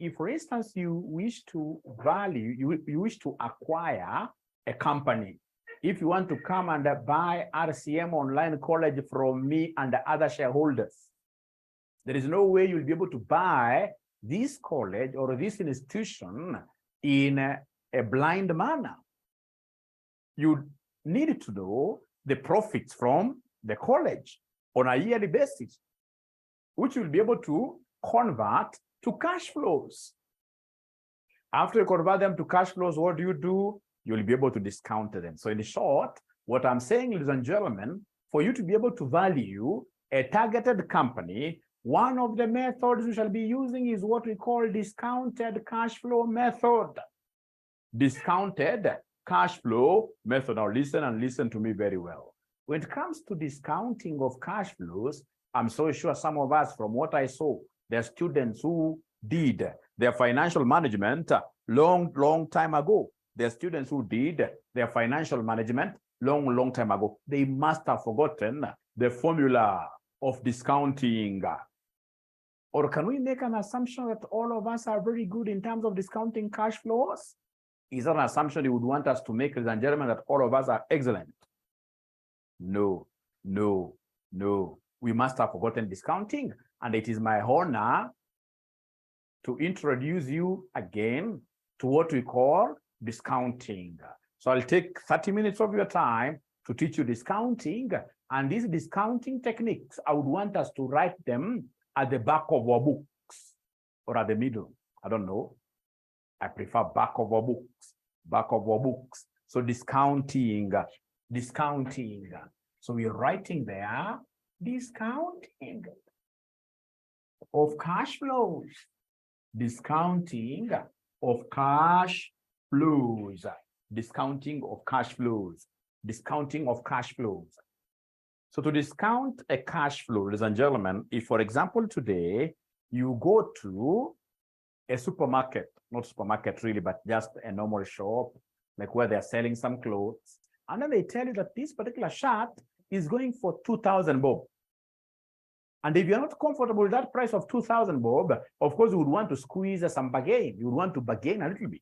if for instance you wish to value, you wish to acquire a company, if you want to come and buy RCM Online College from me and the other shareholders, there is no way you'll be able to buy this college or this institution in a blind manner. You need to know the profits from the college on a yearly basis, which you'll be able to convert to cash flows. After you convert them to cash flows, what do? You'll be able to discount them. So in short, what I'm saying, ladies and gentlemen, for you to be able to value a targeted company, one of the methods we shall be using is what we call discounted cash flow method. Discounted cash flow method. Now listen and listen to me very well. When it comes to discounting of cash flows, I'm so sure some of us, from what I saw, there are students who did their financial management long time ago. There are students who did their financial management long time ago. They must have forgotten the formula of discounting. Or can we make an assumption that all of us are very good in terms of discounting cash flows? Is that an assumption you would want us to make, ladies and gentlemen, that all of us are excellent? No. We must have forgotten discounting. And it is my honor to introduce you again to what we call discounting. So I'll take 30 minutes of your time to teach you discounting. And these discounting techniques, I would want us to write them at the back of our books or at the middle. I don't know. I prefer back of our books. So discounting. So we're writing there, discounting of cash flows. Discounting of cash flows. Discounting of cash flows. Discounting of cash flows. So to discount a cash flow, ladies and gentlemen, if, for example, today you go to a supermarket, not supermarket really, but just a normal shop, like where they're selling some clothes, and then they tell you that this particular shirt is going for 2,000 bob. And if you're not comfortable with that price of 2,000 bob, of course, you would want to squeeze some bargain. You would want to bargain a little bit.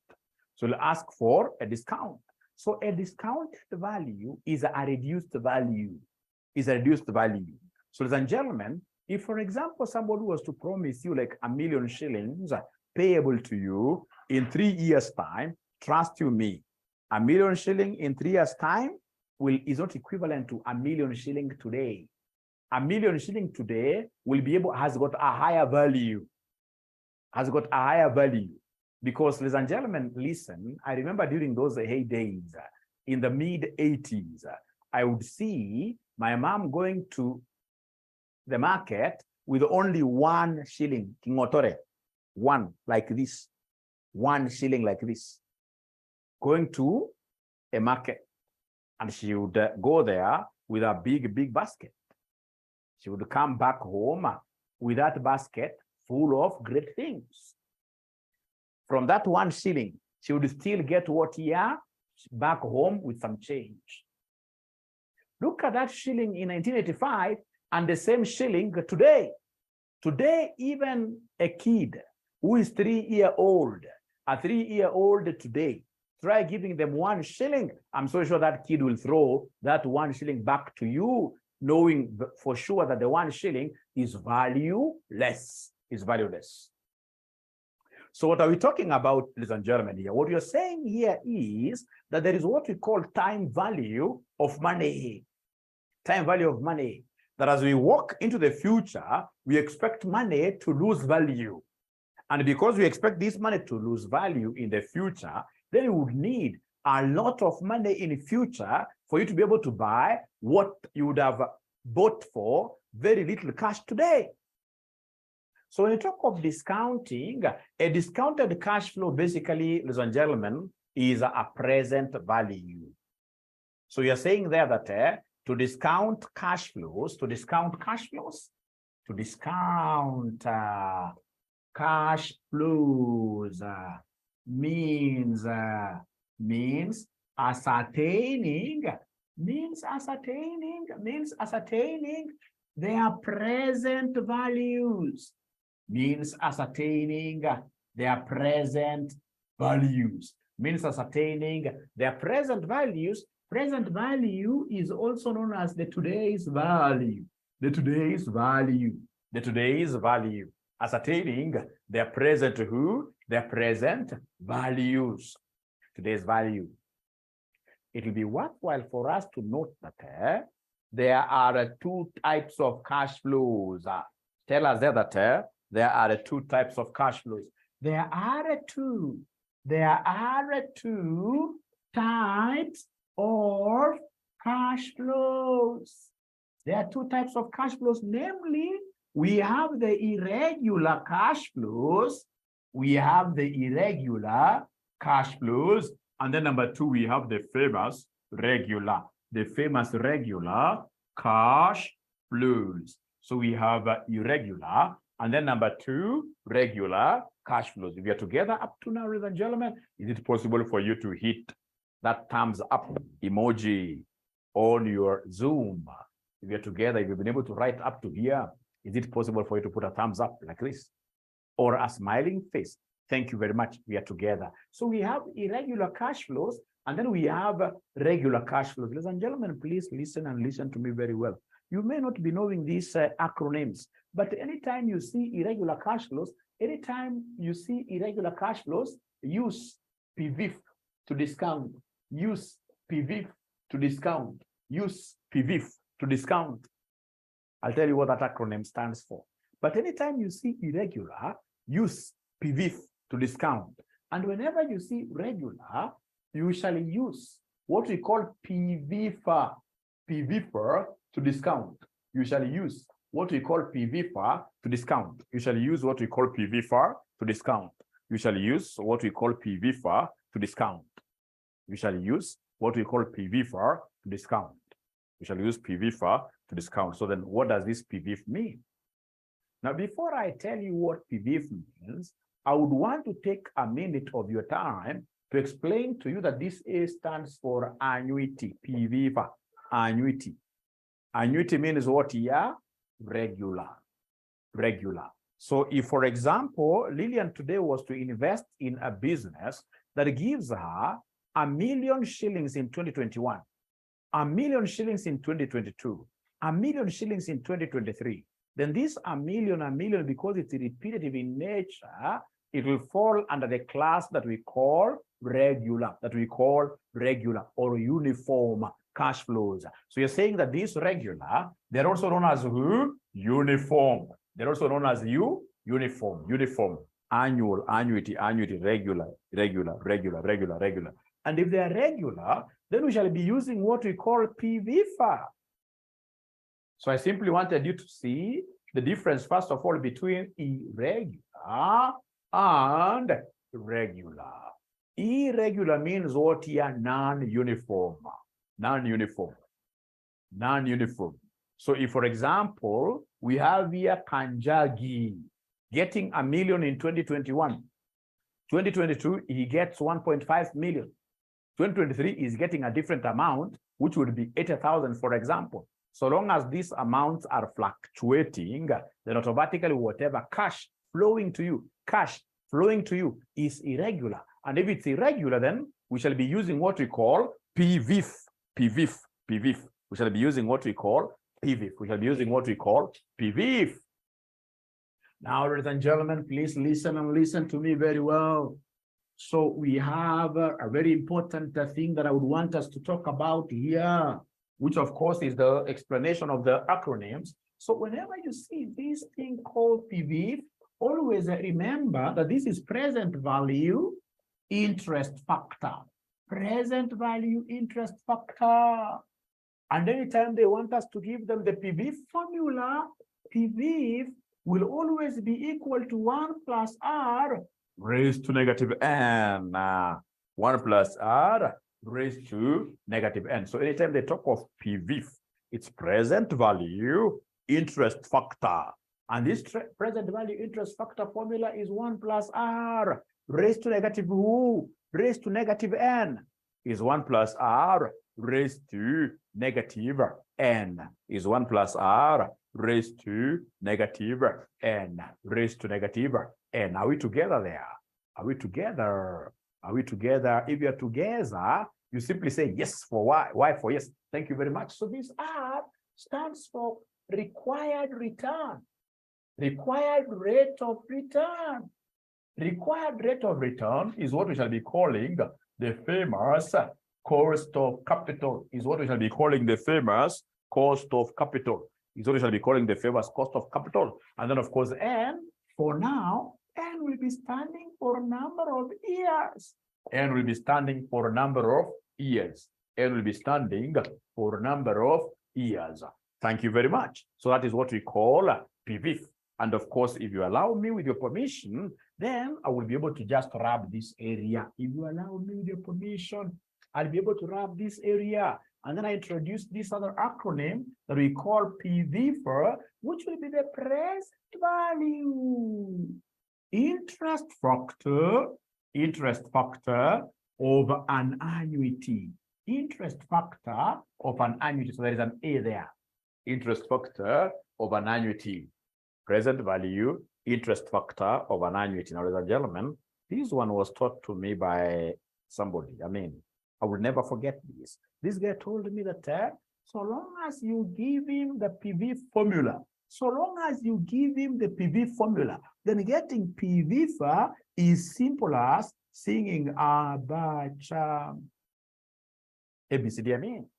So you'll ask for a discount. So a discounted value is a reduced value. So ladies and gentlemen, if, for example, somebody was to promise you like 1 million shillings payable to you in 3 years' time, trust you me, 1 million shilling in 3 years' time is not equivalent to 1 million shilling today. 1 million shilling today has got a higher value. Because, ladies and gentlemen, listen, I remember during those heydays, in the mid-80s, I would see my mom going to the market with only 1 shilling, kingotore, 1 like this, 1 shilling like this, going to a market. And she would go there with a big basket. She would come back home with that basket full of great things. From that 1 shilling, she would still get what here back home with some change. Look at that shilling in 1985 and the same shilling today. Today, even a kid who is 3-year-old, a 3-year-old today, try giving them 1 shilling. I'm so sure that kid will throw that 1 shilling back to you, knowing for sure that the 1 shilling is valueless. So what are we talking about, ladies and gentlemen, here? What you're saying here is that there is what we call time value of money. Time value of money. That as we walk into the future, we expect money to lose value. And because we expect this money to lose value in the future, then you would need a lot of money in the future for you to be able to buy what you would have bought for very little cash today. So when you talk of discounting, a discounted cash flow basically, ladies and gentlemen, is a present value. So you're saying there that to discount cash flows means ascertaining their present values. Means ascertaining their present values. Means ascertaining their present values. Present value is also known as the today's value. The today's value. The today's value. Ascertaining their present who? Their present values. Today's value. It will be worthwhile for us to note that there are two types of cash flows. Tell us that there are two types of cash flows. There are two types of cash flows. There are two types of cash flows, namely, we have the irregular cash flows. We have the irregular cash flows. And then number two, we have the famous regular cash flows. So we have irregular, and then number two, regular cash flows. If you're together up to now, ladies and gentlemen, is it possible for you to hit that thumbs up emoji on your Zoom? If you're together, if you've been able to write up to here, is it possible for you to put a thumbs up like this? Or a smiling face? Thank you very much. We are together. So we have irregular cash flows, and then we have regular cash flows. Ladies and gentlemen, please listen and listen to me very well. You may not be knowing these acronyms, but anytime you see irregular cash flows, use PVIF to discount. Use PVIF to discount. Use PVIF to discount. I'll tell you what that acronym stands for. But anytime you see irregular, use PVIF to discount. And whenever you see regular, you shall use what we call PVIFR to discount. You shall use what we call PVIFR to discount. You shall use what we call PVIFR to discount. You shall use what we call PVIFR to discount. You shall use what we call PVIFR to discount. You shall use PVIFR to discount. So then what does this PVIF mean? Now, before I tell you what PVIF means, I would want to take a minute of your time to explain to you that this A stands for annuity, PVIF, annuity. Annuity means what here? Regular. So if, for example, Lillian today was to invest in a business that gives her 1 million shillings in 2021, 1 million shillings in 2022, 1 million shillings in 2023, then this 1 million, because it's repetitive in nature, it will fall under the class that we call regular or uniform cash flows. So you're saying that these regular, they're also known as who? Uniform. They're also known as uniform, annual, annuity, regular. And if they are regular, then we shall be using what we call PVIFR. So I simply wanted you to see the difference, first of all, between irregular and regular. Irregular means what here? Non-uniform. So if, for example, we have here Kanjagi getting 1 million in 2021, 2022, he gets 1.5 million. 2023 is getting a different amount, which would be 80,000, for example. So long as these amounts are fluctuating, then automatically whatever cash flowing to you is irregular. And if it's irregular, then we shall be using what we call PVIF. We shall be using what we call PVIF. Now, ladies and gentlemen, please listen and listen to me very well. So we have a very important thing that I would want us to talk about here, which of course is the explanation of the acronyms. So whenever you see this thing called PVIF, always remember that this is present value interest factor. Present value interest factor. And anytime they want us to give them the PVIF formula, PVIF will always be equal to 1 plus R raised to negative n. 1 plus R raised to negative n. So anytime they talk of PVIF, it's present value interest factor. And this present value interest factor formula is 1 plus R raised to negative who? Raised to negative n. Is 1 plus R raised to negative n. Is 1 plus R raised to negative n. Raised to negative n. Are we together there? Are we together? Are we together? If you're together, you simply say yes for Y. Y for yes. Thank you very much. So this R stands for required return. Required rate of return. Required rate of return is what we shall be calling the famous cost of capital. Is what we shall be calling the famous cost of capital. Is what we shall be calling the famous cost of capital. And then, of course, N, for now, N will be standing for a number of years. N will be standing for a number of years. N will be standing for a number of years. Thank you very much. So that is what we call PV. And of course, if you allow me with your permission, then I will be able to just wrap this area. If you allow me with your permission, I'll be able to wrap this area. And then I introduce this other acronym that we call PV, which will be the present value. Interest factor of an annuity. Interest factor of an annuity. So there is an A there. Interest factor of an annuity. Present value, interest factor of an annuity. Now, ladies and gentlemen, this one was taught to me by somebody. I mean, I will never forget this. This guy told me that so long as you give him the PV formula, then getting PV is simple as singing Abacha. ABCD, I mean.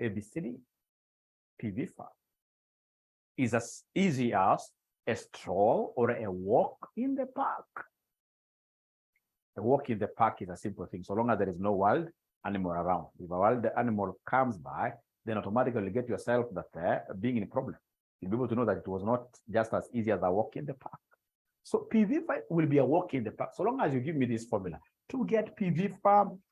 ABCD. PV is as easy as a stroll or a walk in the park. A walk in the park is a simple thing, so long as there is no wild animal around. If a wild animal comes by, then automatically you get yourself that being in a problem. You'll be able to know that it was not just as easy as a walk in the park. So PV will be a walk in the park, so long as you give me this formula. To get PV,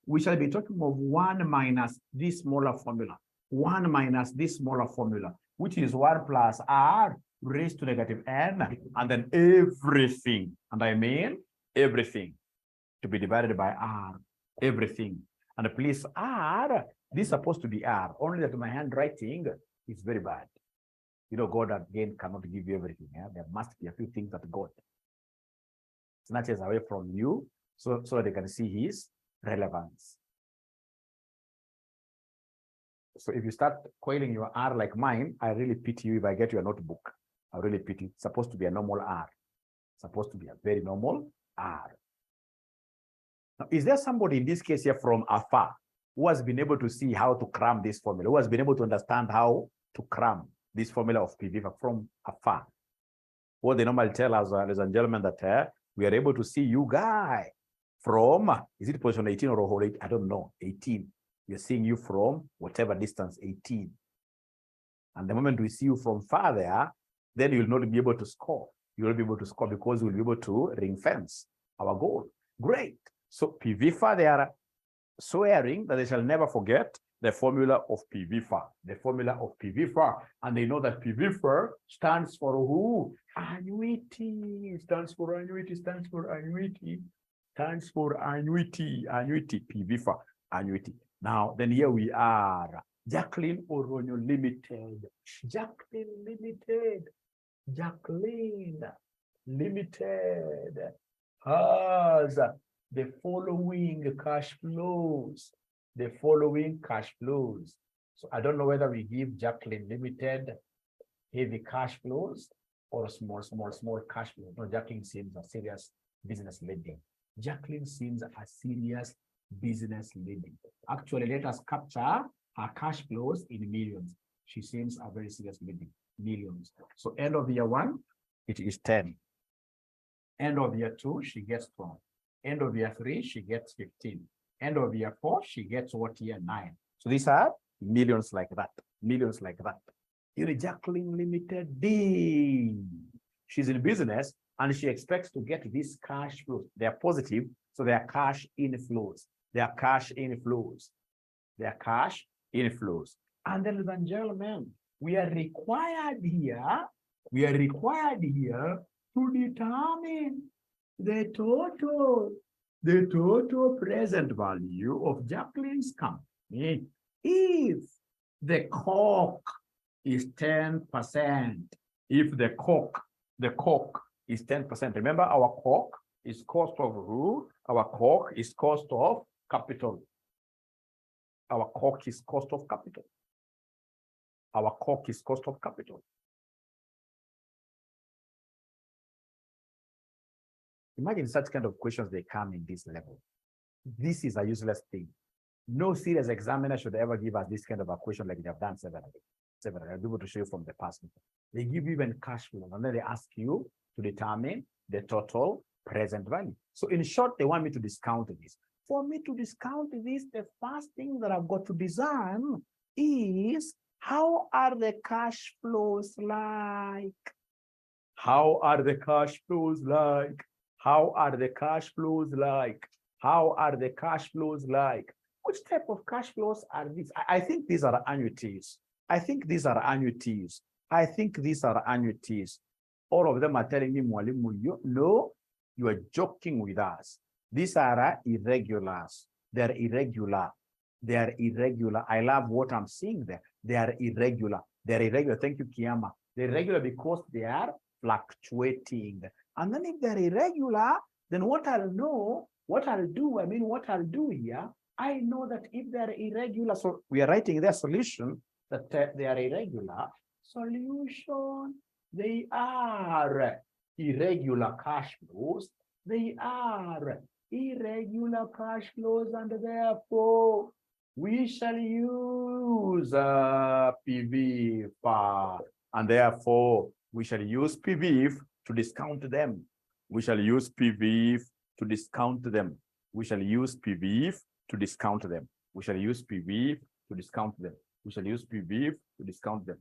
we shall be talking of 1 minus this smaller formula. 1 minus this smaller formula, which is 1 plus R raised to negative N, and then everything, and I mean everything, to be divided by R, everything. And please, R, this is supposed to be R, only that my handwriting is very bad. You know, God again cannot give you everything. Yeah? There must be a few things that God snatches away from you so that they can see his relevance. So if you start coiling your R like mine, I really pity you if I get your notebook. I really pity you. It's supposed to be a normal R. It's supposed to be a very normal R. Now, is there somebody in this case here from afar who has been able to see how to cram this formula, who has been able to understand how to cram this formula of PV from afar? What they normally tell us, ladies and gentlemen, that we are able to see you guy from, is it position 18 or whole 8? I don't know, 18. We're seeing you from whatever distance, 18. And the moment we see you from far there, then you'll not be able to score. You will be able to score because we'll be able to ring fence our goal. Great. So PV, they are swearing that they shall never forget the formula of PV. The formula of PV. And they know that PV stands for who? Annuity. Stands for annuity. Stands for annuity. Stands for annuity. Annuity. PV. Annuity. Now, then here we are. Jacqueline Oronyo Limited. Jacqueline Limited. Jacqueline Limited has the following cash flows. The following cash flows. So I don't know whether we give Jacqueline Limited heavy cash flows or small cash flows. No, Jacqueline seems a serious business lady. Jacqueline seems a serious business lady. Actually, let us capture her cash flows in millions. She seems a very serious lady. Millions. So end of year 1, it is 10. End of year 2, she gets 12. End of year 3, she gets 15. End of year 4, she gets what, year 9. So these are millions like that. Millions like that. You're Jacqueline Limited. Ding. She's in business and she expects to get these cash flows. They are positive, so they are cash inflows. They are cash inflows. They are cash inflows. And then, ladies and gentlemen, we are required here to determine the total present value of Jacqueline's company if the cork is 10%. If the cork is 10%. Remember, our cork is cost of who? Our COC is cost of capital. Our COC is cost of capital. Our COC is cost of capital. Imagine such kind of questions, they come in this level. This is a useless thing. No serious examiner should ever give us this kind of a question like they have done several. I'll be able to show you from the past. They give you even cash flow, and then they ask you to determine the total present value. So in short, they want me to discount this. For me to discount this, the first thing that I've got to design is, how are the cash flows like? How are the cash flows like? How are the cash flows like? How are the cash flows like? Which type of cash flows are these? I think these are annuities. I think these are annuities. I think these are annuities. All of them are telling me, Mwalimu, no, you are joking with us. These are irregulars. They're irregular. They are irregular. I love what I'm seeing there. They are irregular. They're irregular. Thank you, Kiyama. They're irregular because they are fluctuating. And then if they're irregular, then what I'll do here, I know that if they're irregular, so we are writing their solution that they are irregular. Solution, they are irregular cash flows. They are irregular cash flows, and therefore we shall use PV, and therefore we shall use PV to discount them. We shall use PV to discount them. We shall use PV to discount them. We shall use PV to discount them. We shall use PV to discount them.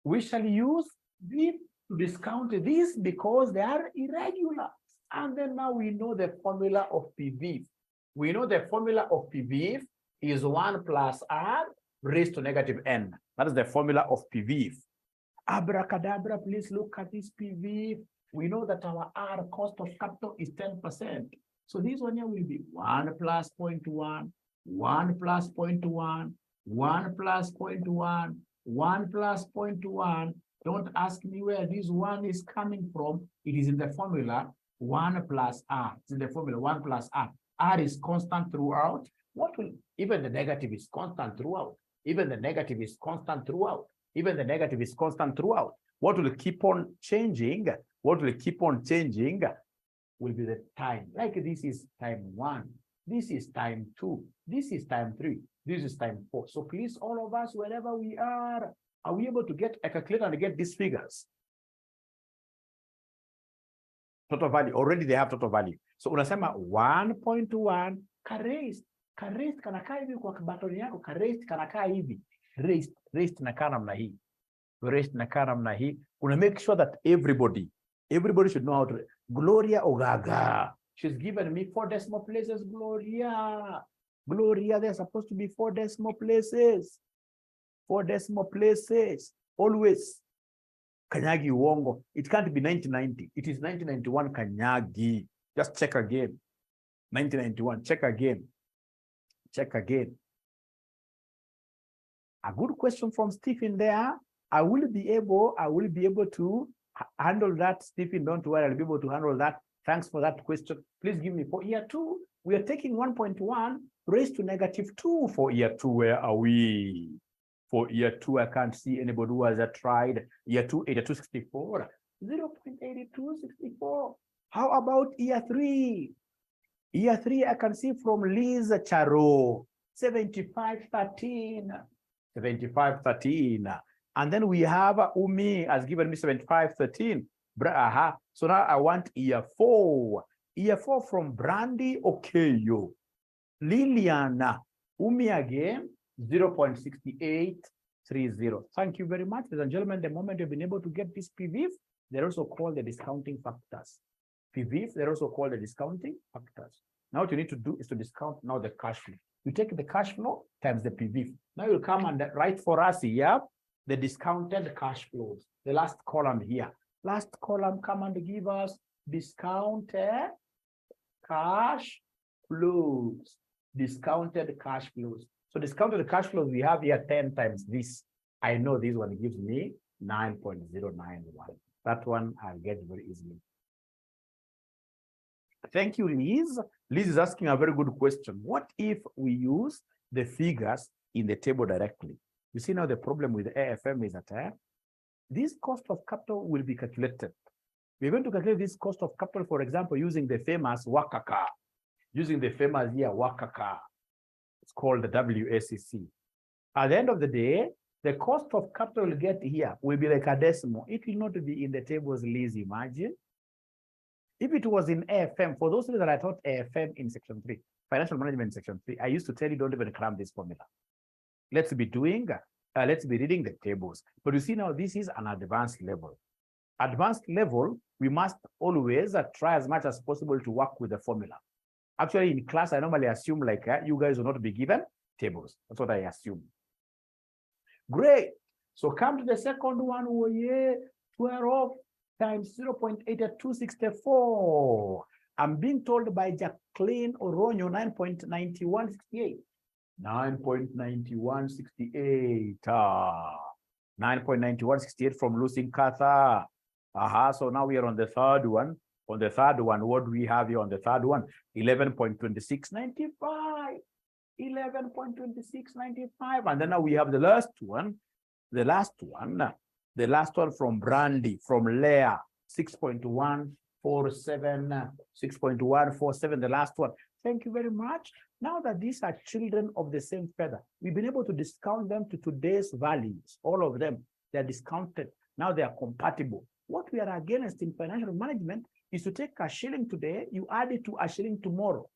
We shall use PV to discount these because they are irregular. And then now we know the formula of PV. We know the formula of PV is 1 plus R raised to negative N. That is the formula of PV. Abracadabra, please look at this PV. We know that our R cost of capital is 10%. So this one here will be 1 plus 0.1, 1 plus 0.1, 1 plus 0.1, 1 plus 0.1. Don't ask me where this one is coming from. It is in the formula 1 plus R. It's in the formula 1 plus R. R is constant throughout. What will, even the negative is constant throughout. Even the negative is constant throughout. Even the negative is constant throughout. What will keep on changing? What will keep on changing will be the time. Like this is time 1. This is time 2. This is time 3. This is time 4. So please, all of us, wherever we are we able to get a calculator and get these figures? Total value. Already they have total value. So unasema 1.1 ka-raised kanakaa hivi kwa batoni yako, ka-raised kanakaa hivi. Raised nakaa namna hii. Raised nakaa namna hii. Una make sure that everybody should know how to. Gloria Ogaga. She's given me 4 decimal places. Gloria, there's supposed to be 4 decimal places. 4 decimal places. Always. Kanyagi uongo. It can't be 1990. It is 1991 Kanyagi. Just check again. 1991. Check again. Check again. A good question from Stephen there. I will be able to handle that, Stephen. Don't worry, I'll be able to handle that. Thanks for that question. Please give me for year 2. We are taking 1.1 raised to negative 2 for year 2. Where are we? For year 2, I can't see anybody who has tried. Year 2, 8264. 0.8264. How about year 3? Year 3, I can see from Liz Charo. 7513. 7513. And then we have Umi has given me 7513. So now I want year 4. Year 4 from Brandy Okeyo. Liliana. Umi again, 0.6830. Thank you very much, ladies and gentlemen. The moment you've been able to get this PV, they're also called the discounting factors. PV, they're also called the discounting factors. Now what you need to do is to discount now the cash flow. You take the cash flow times the PV. Now you'll come and write for us here the discounted cash flows. The last column here. Last column, come and give us discounted cash flows. Discounted cash flows. So discounted cash flows, we have here 10 times this. I know this one gives me 9.091. That one I'll get very easily. Thank you, Liz. Liz is asking a very good question. What if we use the figures in the table directly? You see now the problem with AFM is that this cost of capital will be calculated. We're going to calculate this cost of capital, for example, using the famous Wakaka, using the famous here Wakaka. It's called the WACC. At the end of the day, the cost of capital we'll get here will be like a decimal. It will not be in the tables, Liz, imagine. If it was in AFM, for those that I taught AFM in section 3, financial management in section 3, I used to tell you don't even cram this formula. Let's be reading the tables. But you see now, this is an advanced level. Advanced level, we must always try as much as possible to work with the formula. Actually, in class, I normally assume like you guys will not be given tables. That's what I assume. Great. So come to the second one. Oh, yeah, 12 times 0.8 at 264. I'm being told by Jacqueline Oronyo 9.9168. 9.9168. 9.9168 from Lucy Katha. So now we are on the third one. On the third one, what do we have here on the third one? 11.2695. 11.2695. And then now we have the last one. The last one from Brandy, from Leah, 6.147, 6.147, the last one. Thank you very much. Now that these are children of the same feather, we've been able to discount them to today's values. All of them, they're discounted. Now they are compatible. What we are against in financial management is to take a shilling today, you add it to a shilling tomorrow.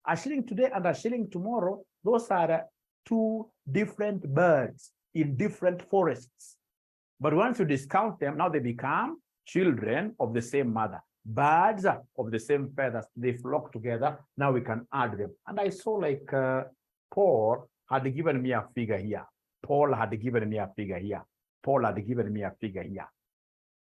A shilling today and a shilling tomorrow, those are two different birds in different forests. But once you discount them, now they become children of the same mother. Birds of the same feathers, they flock together. Now we can add them. And I saw like Paul had given me a figure here. Paul had given me a figure here. Paul had given me a figure here.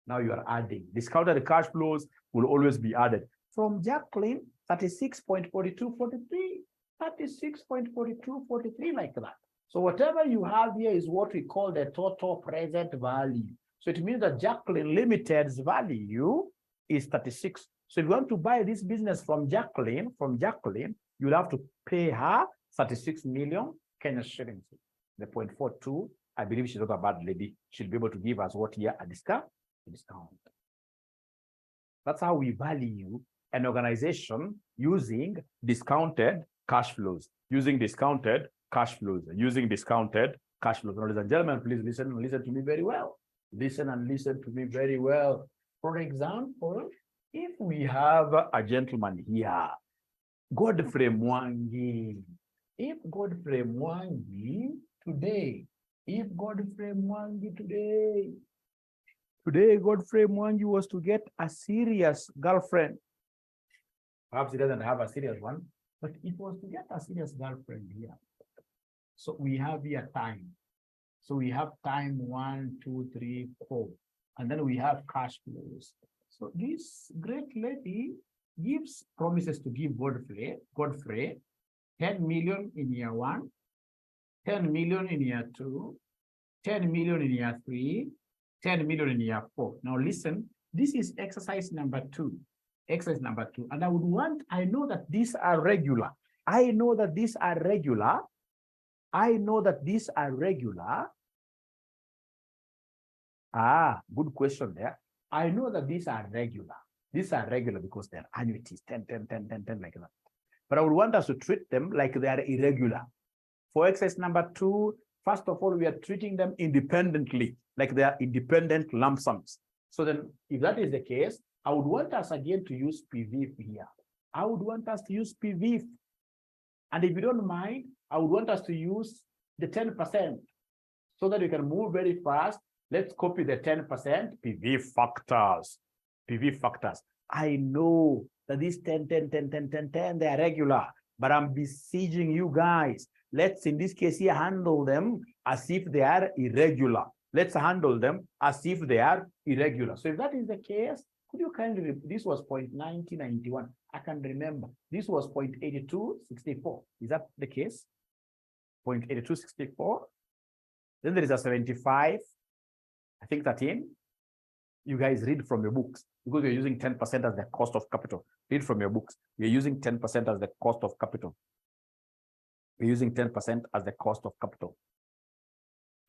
Now you are adding. Discounted cash flows will always be added. From Jacqueline, 36.4243. 36.4243 like that. So whatever you have here is what we call the total present value. So it means that Jacqueline Limited's value is 36. So if you want to buy this business from Jacqueline, you'll have to pay her 36 million Kenya shillings. The 0.42, I believe she's not a bad lady. She'll be able to give us what here? A discount. That's how we value an organization using discounted cash flows. Using discounted cash flows. Ladies and gentlemen, please listen and listen to me very well. Listen and listen to me very well. For example, if we have a gentleman here, Godfrey Mwangi. If Godfrey Mwangi today, Godfrey Mwangi was to get a serious girlfriend. Perhaps he doesn't have a serious one, but it was to get a serious girlfriend here. So we have here time. So we have time 1, 2, 3, 4. And then we have cash flows. So this great lady promises to give Godfrey 10 million in year 1, 10 million in year 2, 10 million in year 3, 10 million in year 4. Now listen, this is exercise number 2. Exercise number 2. And I know that these are regular. Good question there. I know that these are regular. These are regular because they're annuities, 10, 10, 10, 10, 10, like that. But I would want us to treat them like they are irregular. For exercise number 2, first of all, we are treating them independently, like they are independent lump sums. So then, if that is the case, I would want us again to use PVF here. I would want us to use PVF. And if you don't mind, I would want us to use the 10% so that we can move very fast. Let's copy the 10% PV factors. I know that these 10, 10, 10, 10, 10, 10, they are regular, but I'm beseeching you guys. Let's, in this case here, handle them as if they are irregular. Let's handle them as if they are irregular. So if that is the case, could you kindly, this was 0.9091. I can remember. This was 0.8264. Is that the case? 0.8264. Then there is a 75. I think 13. You guys read from your books because you're using 10% as the cost of capital. Read from your books. You're using 10% as the cost of capital. We're using 10% as the cost of capital.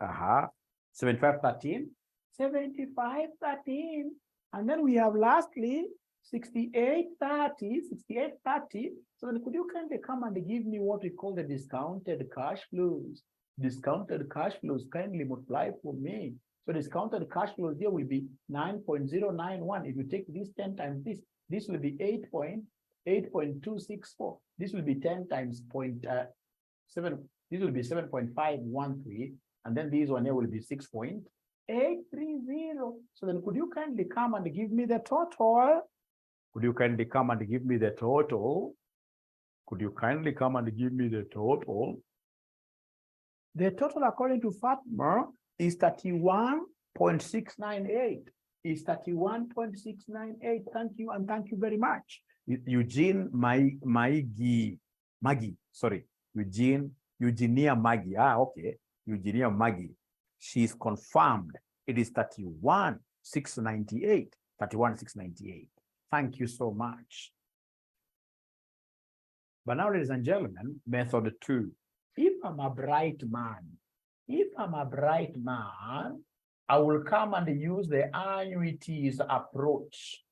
7513, 7513. And then we have lastly 6830, 6830. So then could you kindly come and give me what we call the discounted cash flows? Discounted cash flows, kindly multiply for me. So discounted cash flows here will be 9.091. If you take this 10 times this will be 8.264. This will be 10 times 0.7. This will be 7.513. And then this one here will be 6.830. So then could you kindly come and give me the total? Could you kindly come and give me the total? Could you kindly come and give me the total? The total according to Fatma is 31.698. Is 31.698. Thank you and thank you very much. Eugenia Maggie. Eugenia Maggie. Okay. Eugenia Maggie. She's confirmed. It is 31,698. 31,698. Thank you so much. But now, ladies and gentlemen, method 2. If I'm a bright man, I will come and use the annuities approach.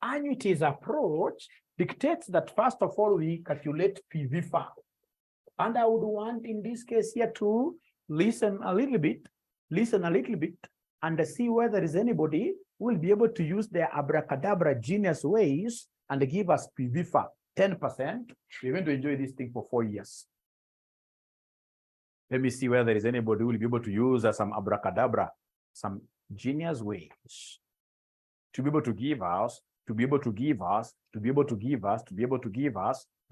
Annuities approach dictates that first of all, we calculate PVFA. And I would want in this case here to listen a little bit, and see whether there is anybody who will be able to use their abracadabra genius ways and give us PVFA 10%. We're going to enjoy this thing for 4 years. Let me see whether there is anybody who will be able to use some abracadabra, some genius ways to be able to give us, the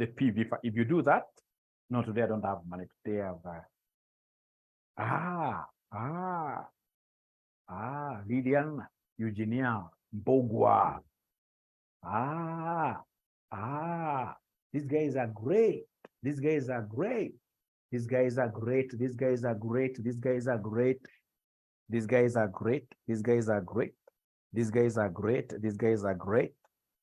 PVFA. If you do that, no, today I don't have money. Today I have Lydian, Eugenia, Bogwa. These guys are great. These guys are great. These guys are great. These guys are great. These guys are great. These guys are great. These guys are great. These guys are great. These guys are great.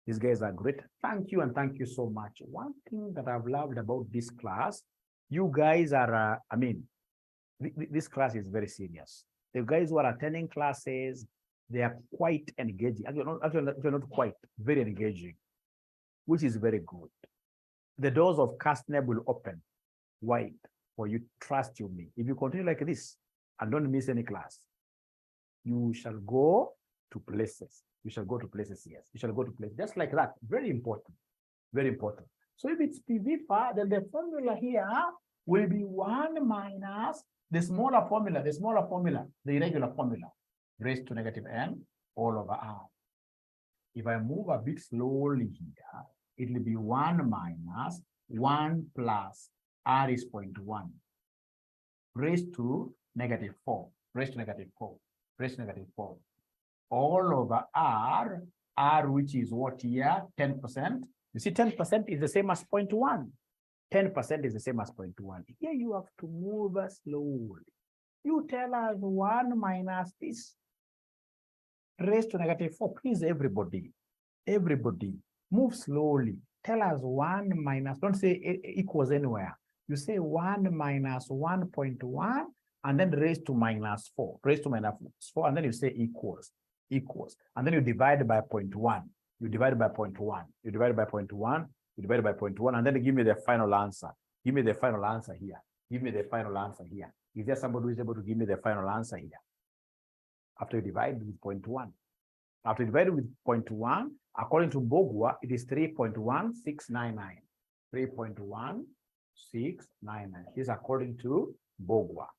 These guys are great. Thank you and thank you so much. One thing that I've loved about this class, you guys are, this class is very serious. The guys who are attending classes, they are quite engaging. Actually, not quite, very engaging, which is very good. The doors of Kasneb will open wide for you. Trust you me. If you continue like this and don't miss any class, you shall go to places. You shall go to places, yes. You shall go to places, just like that. Very important. Very important. So if it's PVFA, then the formula here will be 1 minus the smaller formula, the irregular formula, raised to negative n all over r. If I move a bit slowly here, it will be 1 minus 1 plus r is 0.1 raised to negative 4, raised to negative 4, raised to negative 4, all over r, which is what here, 10%. You see, 10% is the same as 0.1. 10% is the same as 0.1. Here you have to move slowly. You tell us 1 minus this raised to negative 4. Please, everybody, move slowly. Tell us 1 minus, don't say equals anywhere. You say 1 minus 1.1 and then raised to minus 4, raised to minus 4, and then you say equals, and then you divide by 0.1. You divide by 0.1. You divide by 0.1. You divide by 0.1, and then give me the final answer. Give me the final answer here. Give me the final answer here. Is there somebody who is able to give me the final answer here? After you divide with 0.1. After you divide with 0.1, according to Bogwa, it is 3.1699. 3.1699. This is according to Bogwa.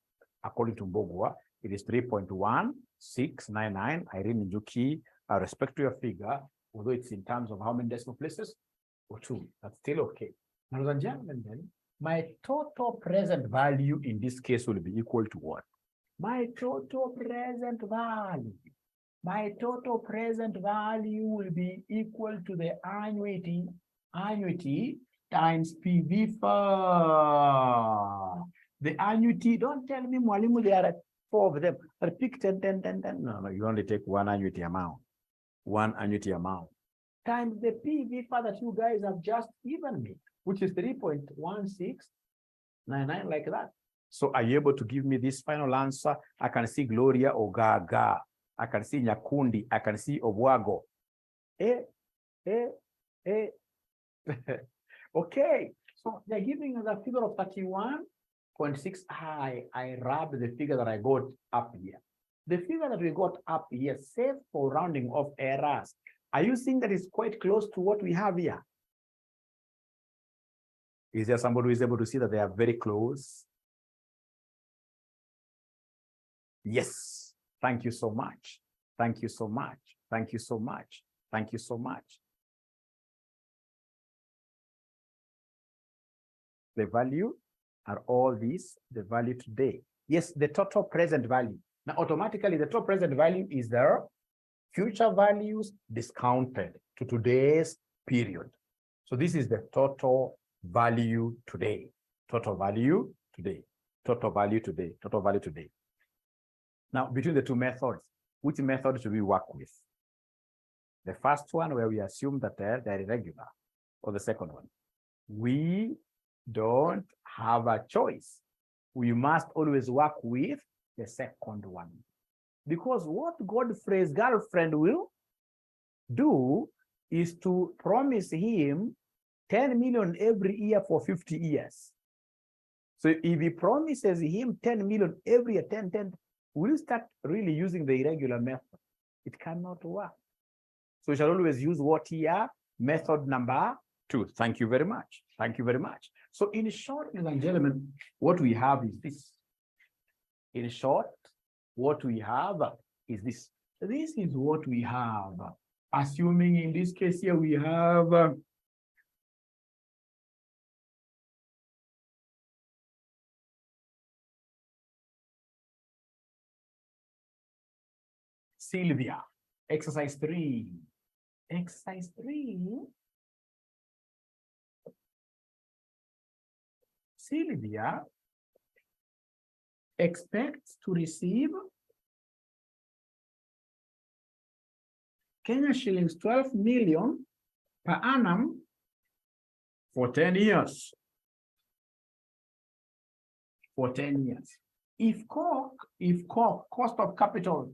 According to Bogwa, it is 3.1699. Irene Njuki, I respect your figure, although it's in terms of how many decimal places, or 2, that's still okay. Now, ladies and gentlemen, then, my total present value in this case will be equal to what? My total present value. My total present value will be equal to the annuity times PVFA. The annuity, don't tell me, Mwalimu, 4 of them. But pick 10, 10, 10, 10. No, you only take one annuity amount. One annuity amount times the PV that you guys have just given me, which is 3.1699, like that. So are you able to give me this final answer? I can see Gloria Ogaga. I can see Nyakundi. I can see Obwago. Okay. So they're giving us a figure of 31.6. I rubbed the figure that I got up here. The figure that we got up here, save for rounding off errors. Are you seeing that it's quite close to what we have here? Is there somebody who is able to see that they are very close? Yes. Thank you so much. Thank you so much. Thank you so much. Thank you so much. The value are all these, the value today. Yes, the total present value. Now, automatically, the total present value is their future values discounted to today's period. So this is the total value today. Total value today. Total value today. Total value today. Now, between the two methods, which method should we work with? The first one, where we assume that they're irregular, or the second one? We don't have a choice. We must always work with the second one. Because what Godfrey's girlfriend will do is to promise him 10 million every year for 50 years. So if he promises him 10 million every year, 10, 10, we'll start really using the irregular method. It cannot work. So we shall always use what here? Method number 2. Thank you very much. Thank you very much. So in short, ladies and gentlemen, what we have is this. In short, what we have is this. This is what we have. Assuming in this case here, we have Sylvia, exercise 3. Exercise 3. Sylvia expects to receive Kenya shillings 12 million per annum for 10 years. For 10 years. If cost of capital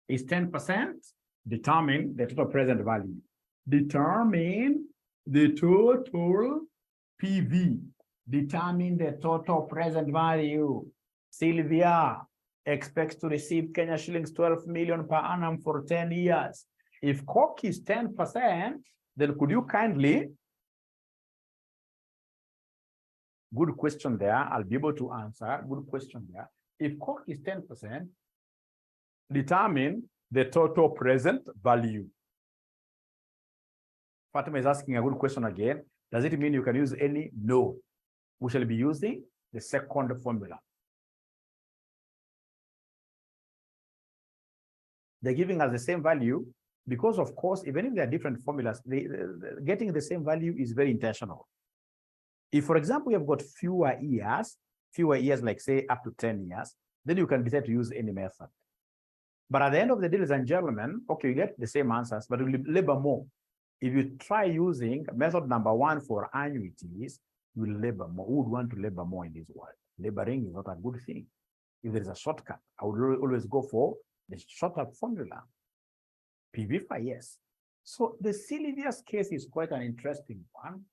is 10%, determine the total present value. Determine the total PV. Determine the total present value. Sylvia expects to receive Kenya shillings 12 million per annum for 10 years. If COC is 10%, then could you kindly, good question there, I'll be able to answer, good question there. If COC is 10%, determine the total present value. Fatima is asking a good question again. Does it mean you can use any? No. We shall be using the second formula. They're giving us the same value because, of course, even if there are different formulas, getting the same value is very intentional. If, for example, you have got fewer years, like say up to 10 years, then you can decide to use any method. But at the end of the day, ladies and gentlemen, okay, you get the same answers, but you will labor more. If you try using method number 1 for annuities, you will labor more. Who would want to labor more in this world? Laboring is not a good thing. If there is a shortcut, I would always go for the shortcut formula. PV5, yes. So the Sylvia's case is quite an interesting one.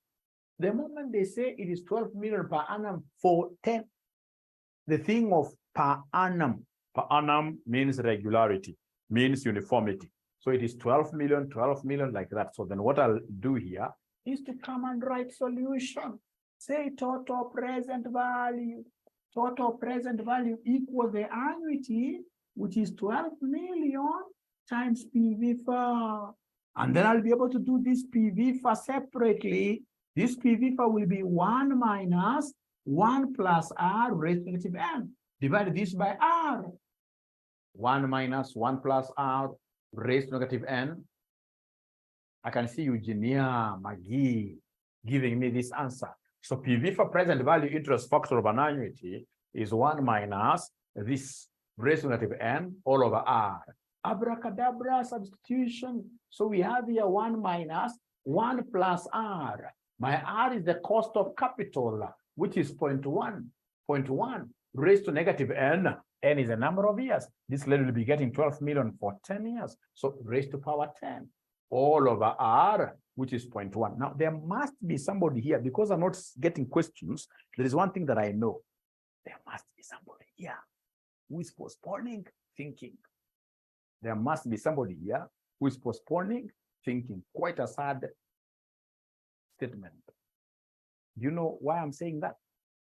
The moment they say it is 12 million per annum for 10, the thing of per annum means regularity, means uniformity. So it is 12 million like that. So then what I'll do here is to come and write solution. Say total present value. Total present value equals the annuity, which is 12 million times PV4. And then I'll be able to do this PV4 separately. This PV4 will be 1 minus 1 plus R raised to negative n. Divide this by R. 1 minus 1 plus R raised to negative n. I can see Eugenia McGee giving me this answer. So PV for present value interest factor of an annuity is 1 minus this raised to negative n all over r. Abracadabra substitution. So we have here 1 minus 1 plus r. My r is the cost of capital, which is 0.1. 0.1 raised to negative n. N is a number of years. This lady will be getting 12 million for 10 years. So raised to power 10 all over r, which is 0.1. Now, there must be somebody here, because I'm not getting questions. There is one thing that I know. There must be somebody here who is postponing thinking. There must be somebody here who is postponing thinking. Quite a sad statement. Do you know why I'm saying that?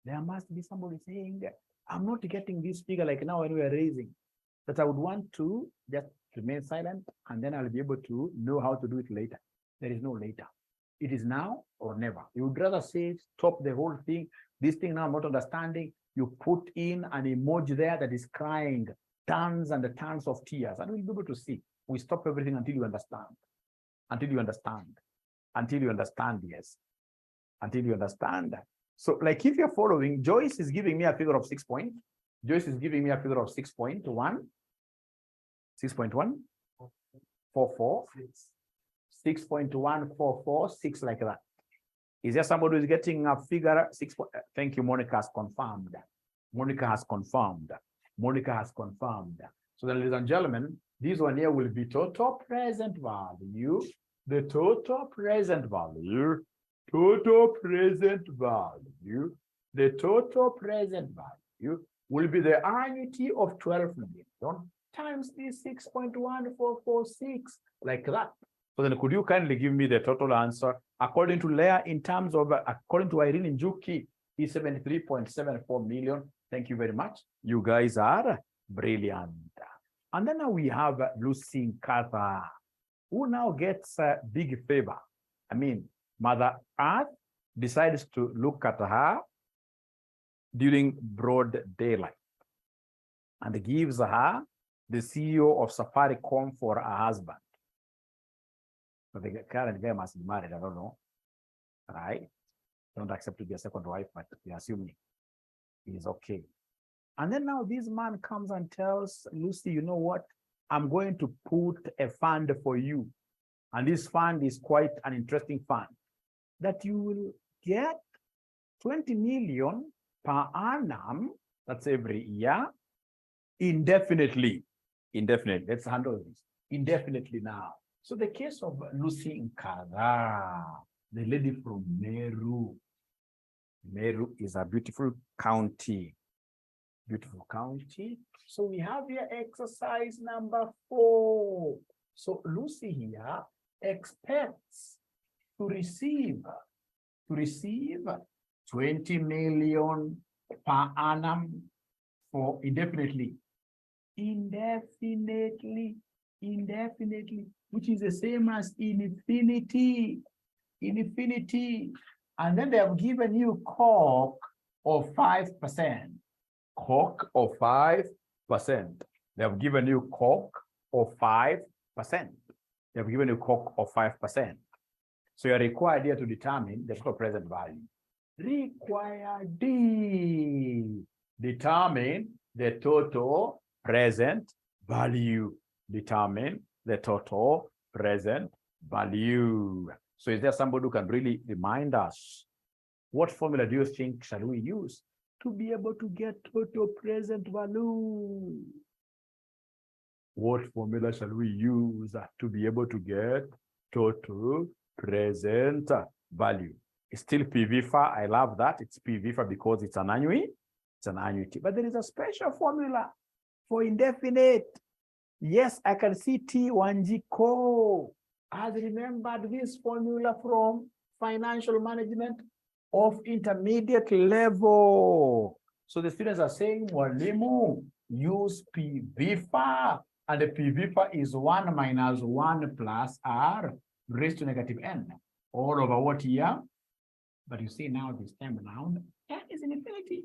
There must be somebody saying, I'm not getting this figure like now when we are raising, that I would want to just remain silent, and then I'll be able to know how to do it later. There is no later. It is now or never. You would rather say, stop the whole thing. This thing now I'm not understanding. You put in an emoji there that is crying, tons and tons of tears, and we'll be able to see. We stop everything until you understand. Until you understand. Until you understand, yes. Until you understand. So, like if you're following, Joyce is giving me a figure of 6 point. Joyce is giving me a figure of 6.1. 6.1. 44. 6.1446, like that. Is there somebody who is getting a figure 6? Thank you, Monica has confirmed. Monica has confirmed. Monica has confirmed. So then, ladies and gentlemen, this one here will be total present value. The total present value. Total present value. The total present value will be the annuity of 12 million times the 6.1446, like that. So then, could you kindly give me the total answer according to Leah, in terms of according to Irene Njuki, is 73.74 million. Thank you very much. You guys are brilliant. And then now we have Lucy Nkatha, who now gets a big favor. I mean, Mother Earth decides to look at her during broad daylight and gives her the CEO of Safaricom for her husband. So the current guy must be married, I don't know. Right? Don't accept to be a second wife, but we assume he is okay. And then now this man comes and tells Lucy, you know what? I'm going to put a fund for you. And this fund is quite an interesting fund, that you will get 20 million per annum, that's every year, indefinitely. Indefinitely. Let's handle this. Indefinitely now. So the case of Lucy Nkatha, the lady from Meru. Meru is a beautiful county. Beautiful county. So we have here exercise number 4. So Lucy here expects to receive 20 million per annum for indefinitely. Indefinitely, which is the same as infinity. Infinity. And then they have given you cork of 5%. Cork of 5%. They have given you cork of 5%. They have given you cork of 5%. So you're required here to determine the total present value. Required D. Determine the total present value. Determine the total present value. So is there somebody who can really remind us, what formula do you think shall we use to be able to get total present value? What formula shall we use to be able to get total present value? It's still PVFA. I love that. It's PVFA because it's an annuity. It's an annuity. But there is a special formula for indefinite. Yes, I can see T. Wanjiko has remembered this formula from financial management of intermediate level. So the students are saying, Walimu, use PVFA. And the PVFA is 1 minus 1 plus R raised to negative n. All over what here? But you see now this time around, n is in infinity.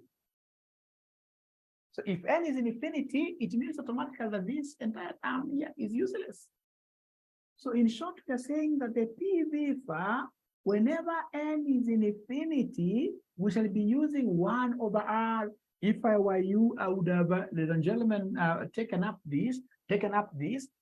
So if n is in infinity, it means automatically that this entire term here is useless. So in short, we are saying that the PVFA whenever n is in infinity, we shall be using 1 over r. If I were you, I would have, ladies and gentlemen, taken up this,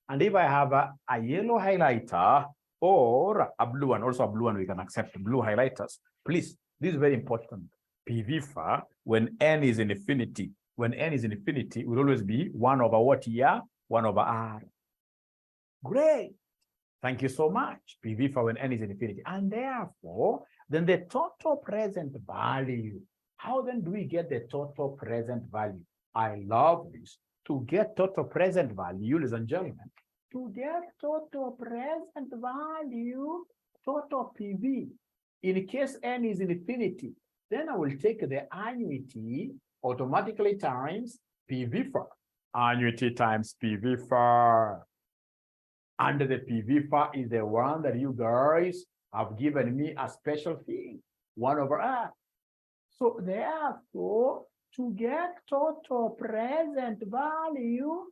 and if I have a yellow highlighter or a blue one, also a blue one, we can accept blue highlighters. Please, this is very important. PV when n is in infinity, will always be 1 over what here? 1 over r. Great. Thank you so much. PV when n is in infinity. And therefore, then the total present value. How then do we get the total present value? I love this. To get total present value, ladies and gentlemen, to get total present value, total PV, in case n is in infinity, then I will take the annuity automatically times PV for. Annuity times PV for. And the PV for is the one that you guys have given me a special thing, 1 over r. So therefore, to get total present value,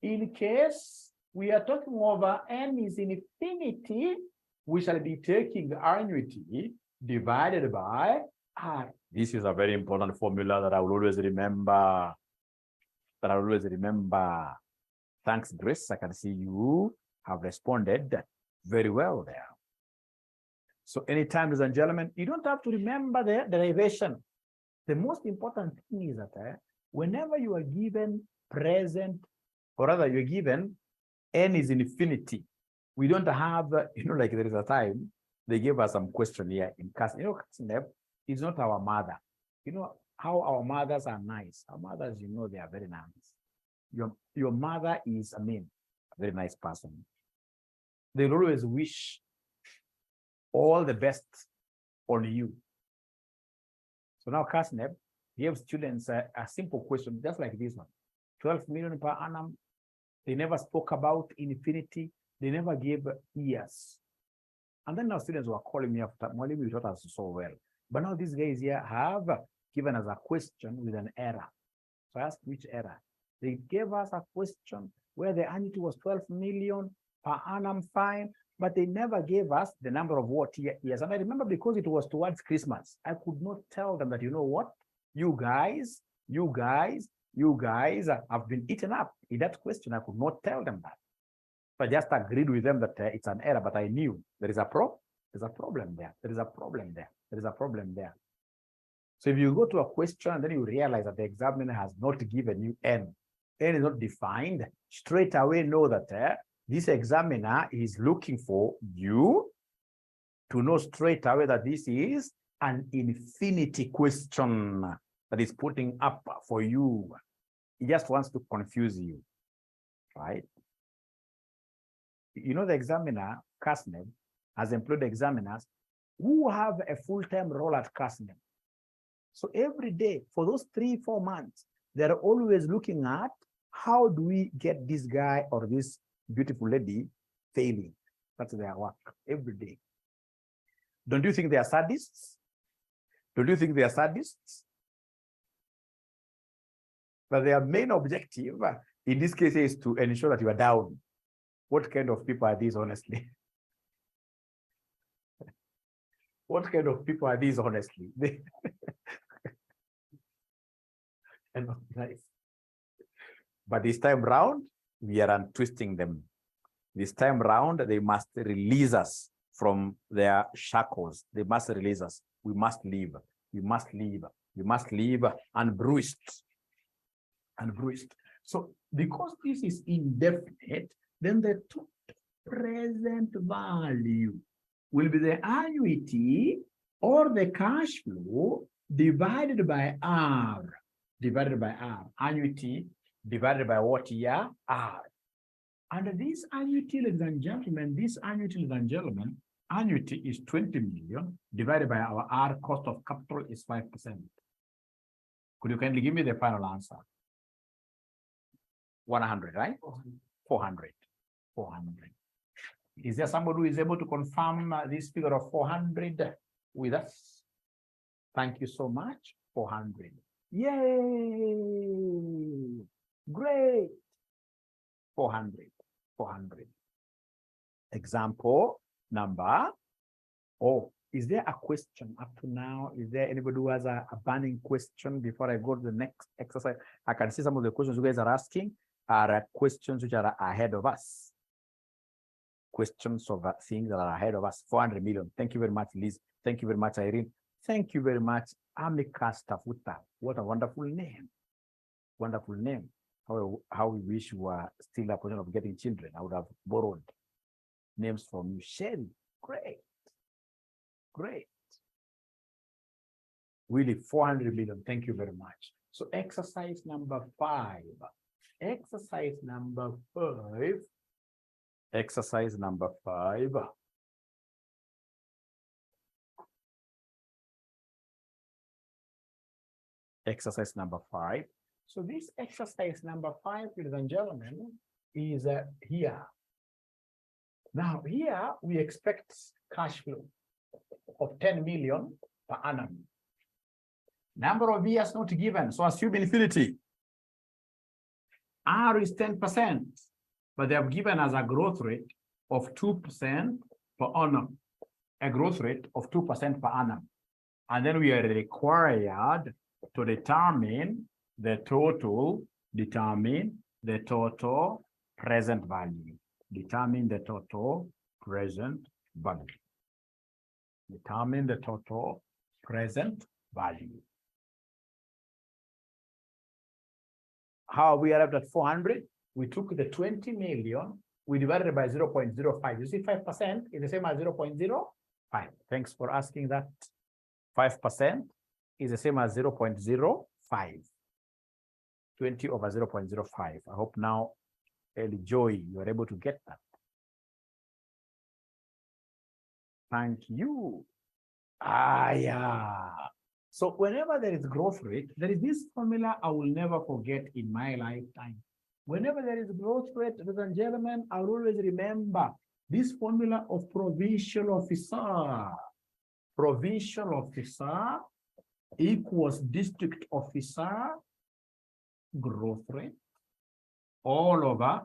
in case we are talking over n is in infinity, we shall be taking annuity divided by r. This is a very important formula that I will always remember. Thanks, Grace. I can see you have responded very well there. So anytime, ladies and gentlemen, you don't have to remember the derivation. The most important thing is that whenever you are given present, or rather you're given n is in infinity, we don't have, like there is a time they gave us some question here in Kasneb. Kasneb is not our mother. You know how our mothers are nice. Our mothers, they are very nice. Your mother is, a very nice person. They always wish all the best on you. So now Kasneb gave students a simple question, just like this one. 12 million per annum. They never spoke about infinity. They never gave years. And then now students were calling me after, Mwalimu, you taught us so well. But now these guys here have given us a question with an error. So I asked which error. They gave us a question where the annuity was 12 million per annum, fine, but they never gave us the number of what years. And I remember because it was towards Christmas, I could not tell them that, you know what, you guys have been eaten up in that question. I could not tell them that. So I just agreed with them that it's an error, but I knew there is a problem there. There is a problem there. So if you go to a question and then you realize that the examiner has not given you n is not defined, straight away know that this examiner is looking for you to know straight away that this is an infinity question that is putting up for you. He just wants to confuse you, right? The examiner, Kasneb, has employed examiners who have a full-time role at Kasneb. So every day, for those 3-4 months, they're always looking at how do we get this guy or this beautiful lady failing. That's their work every day. Don't you think they are sadists? But their main objective in this case is to ensure that you are down. What kind of people are these, honestly? What kind of people are these, honestly? And not nice. But this time round, we are untwisting them. This time round, they must release us from their shackles. They must release us. We must leave. Unbruised. So because this is indefinite, then the total present value will be the annuity or the cash flow divided by R. Annuity divided by what here? R. And this annuity, ladies and gentlemen, annuity is 20 million divided by our R, cost of capital is 5%. Could you kindly give me the final answer? 100, right? 400. Is there somebody who is able to confirm this figure of 400 with us? Thank you so much. 400. Yay! Great. 400. Example number Is there a question up to now? Is there anybody who has a burning question before I go to the next exercise? I can see some of the questions you guys are asking are questions which are ahead of us. Questions of things that are ahead of us. 400 million. Thank you very much, Liz. Thank you very much, Irene. Thank you very much, Afm-Kasneb. What a wonderful name. Wonderful name. How we wish we were still in a position of getting children. I would have borrowed names from you. Sherry. Great. Great. Really, 400 million. Thank you very much. So exercise number 5. Exercise number 5. Exercise number 5. Exercise number 5. So this exercise number 5, ladies and gentlemen, is here. Now here we expect cash flow of 10 million per annum. Number of years not given, so assume infinity. R is 10%, but they have given us a growth rate of 2% per annum. A growth rate of 2% per annum. And then we are required to determine the total present value. Determine the total present value. Determine the total present value. How we arrived at 400? We took the 20 million, we divided it by 0.05. You see 5% is the same as 0.05. Thanks for asking that. 5% is the same as 0.05. 20 over 0.05. I hope now, Ellie Joy, you are able to get that. Thank you. Yeah. So whenever there is growth rate, there is this formula I will never forget in my lifetime. Whenever there is growth rate, ladies and gentlemen, I will always remember this formula of provincial officer. Provincial officer equals district officer growth rate all over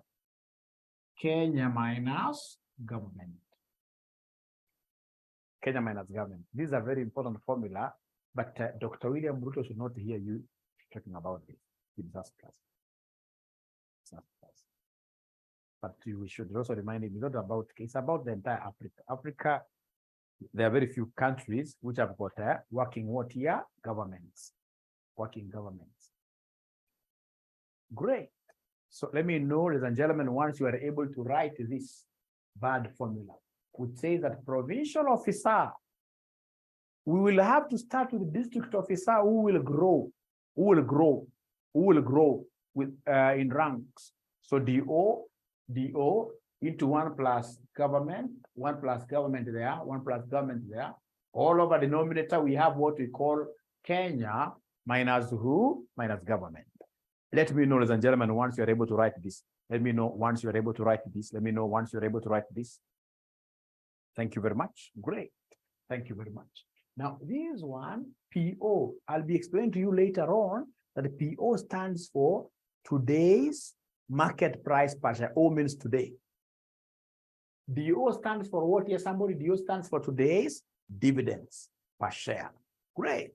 Kenya minus government. Kenya minus government. This is a very important formula, but Dr. William Ruto should not hear you talking about this. It's us class. But we should also remind him, it's not about, it's about the entire Africa. Africa, there are very few countries which have got working what here? Governments. Working governments. Great. So let me know, ladies and gentlemen, once you are able to write this bad formula, which says that provincial officer, we will have to start with the district officer who will grow with in ranks. So DO into 1 plus government, 1 plus government there, 1 plus government there. All over the denominator, we have what we call Kenya minus who? Minus government. Let me know, ladies and gentlemen, once you're able to write this. Let me know once you're able to write this. Let me know once you're able to write this. Thank you very much. Great. Thank you very much. Now, this one, PO, I'll be explaining to you later on that the PO stands for today's market price per share. O means today. DO stands for what here? Somebody, DO stands for today's dividends per share. Great.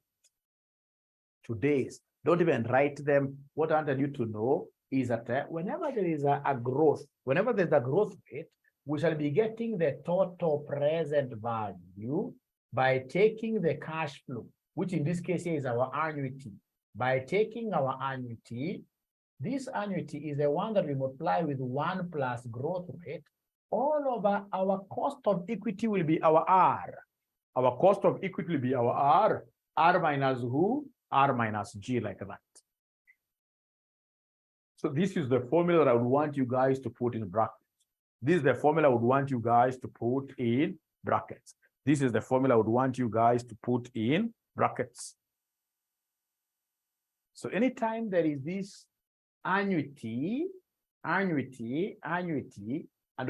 Today's. Don't even write them. What I wanted you to know is that whenever there is a growth, whenever there's a growth rate, we shall be getting the total present value by taking the cash flow, which in this case is our annuity. By taking our annuity, this annuity is the one that we multiply with 1 plus growth rate. All over our cost of equity will be our R. Our cost of equity will be our R. R minus who? R minus G, like that. So this is the formula that I would want you guys to put in brackets. This is the formula I would want you guys to put in brackets. This is the formula I would want you guys to put in brackets. So anytime there is this annuity, and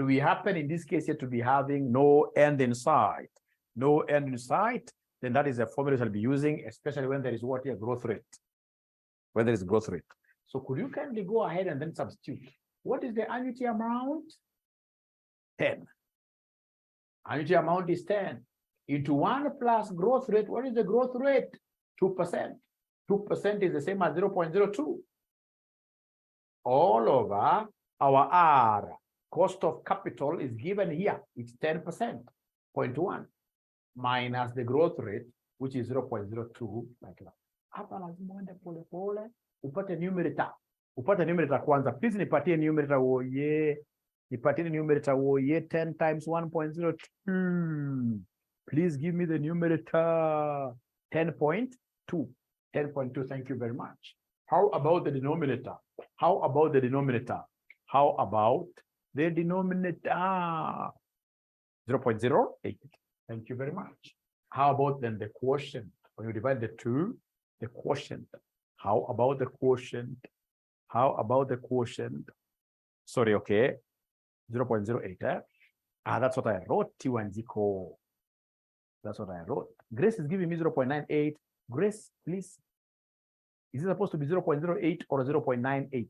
we happen in this case here to be having no end in sight, then that is a formula we'll be using, especially when there is what here? Growth rate. When there is growth rate. So could you kindly go ahead and then substitute? What is the annuity amount? 10. Annuity amount is 10. into 1 plus growth rate. What is the growth rate? 2%. 2% is the same as 0.02. All over our R, cost of capital is given here. It's 10%, 0.1, minus the growth rate, which is 0.02, like that. Hapa lazima uende pole pole, upate numerator. Upate numerator kwanza. Please nipatie numerator woye. Nipatie numerator woye 10 times 1.02. Please give me the numerator 10.2. 10.2, thank you very much. How about the denominator? How about the denominator? How about the denominator? 0.08. Thank you very much. How about then the quotient? When you divide the two, the quotient. How about the quotient? How about the quotient? Sorry, okay. 0.08. That's what I wrote, Tiwanziko. That's what I wrote. Grace is giving me 0.98. Grace, please. Is it supposed to be 0.08 or 0.98?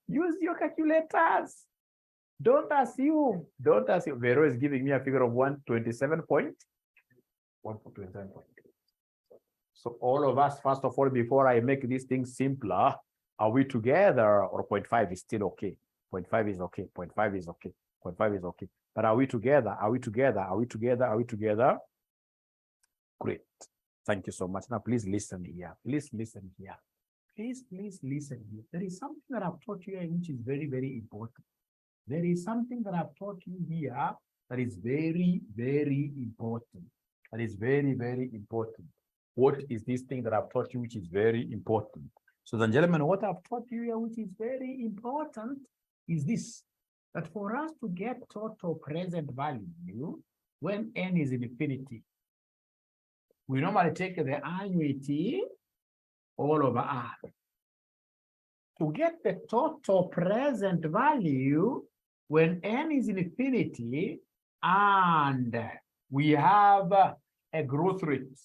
Use your calculators. Don't assume. Don't assume. Vero is giving me a figure of 127.127. So all of us, first of all, before I make these things simpler, are we together, or 0.5 is still okay? 0.5 is okay. 0.5 is okay. 0.5 is okay. But are we together? Are we together? Are we together? Are we together? Great. Thank you so much. Now, please listen here. Please listen here. Please listen here. There is something that I've taught you here which is very, very important. There is something that I've taught you here that is very, very important. That is very, very important. What is this thing that I've taught you which is very important? So then, gentlemen, what I've taught you here which is very important is this, that for us to get total present value when n is infinity, we normally take the annuity all over R. To get the total present value when n is infinity and we have a growth rate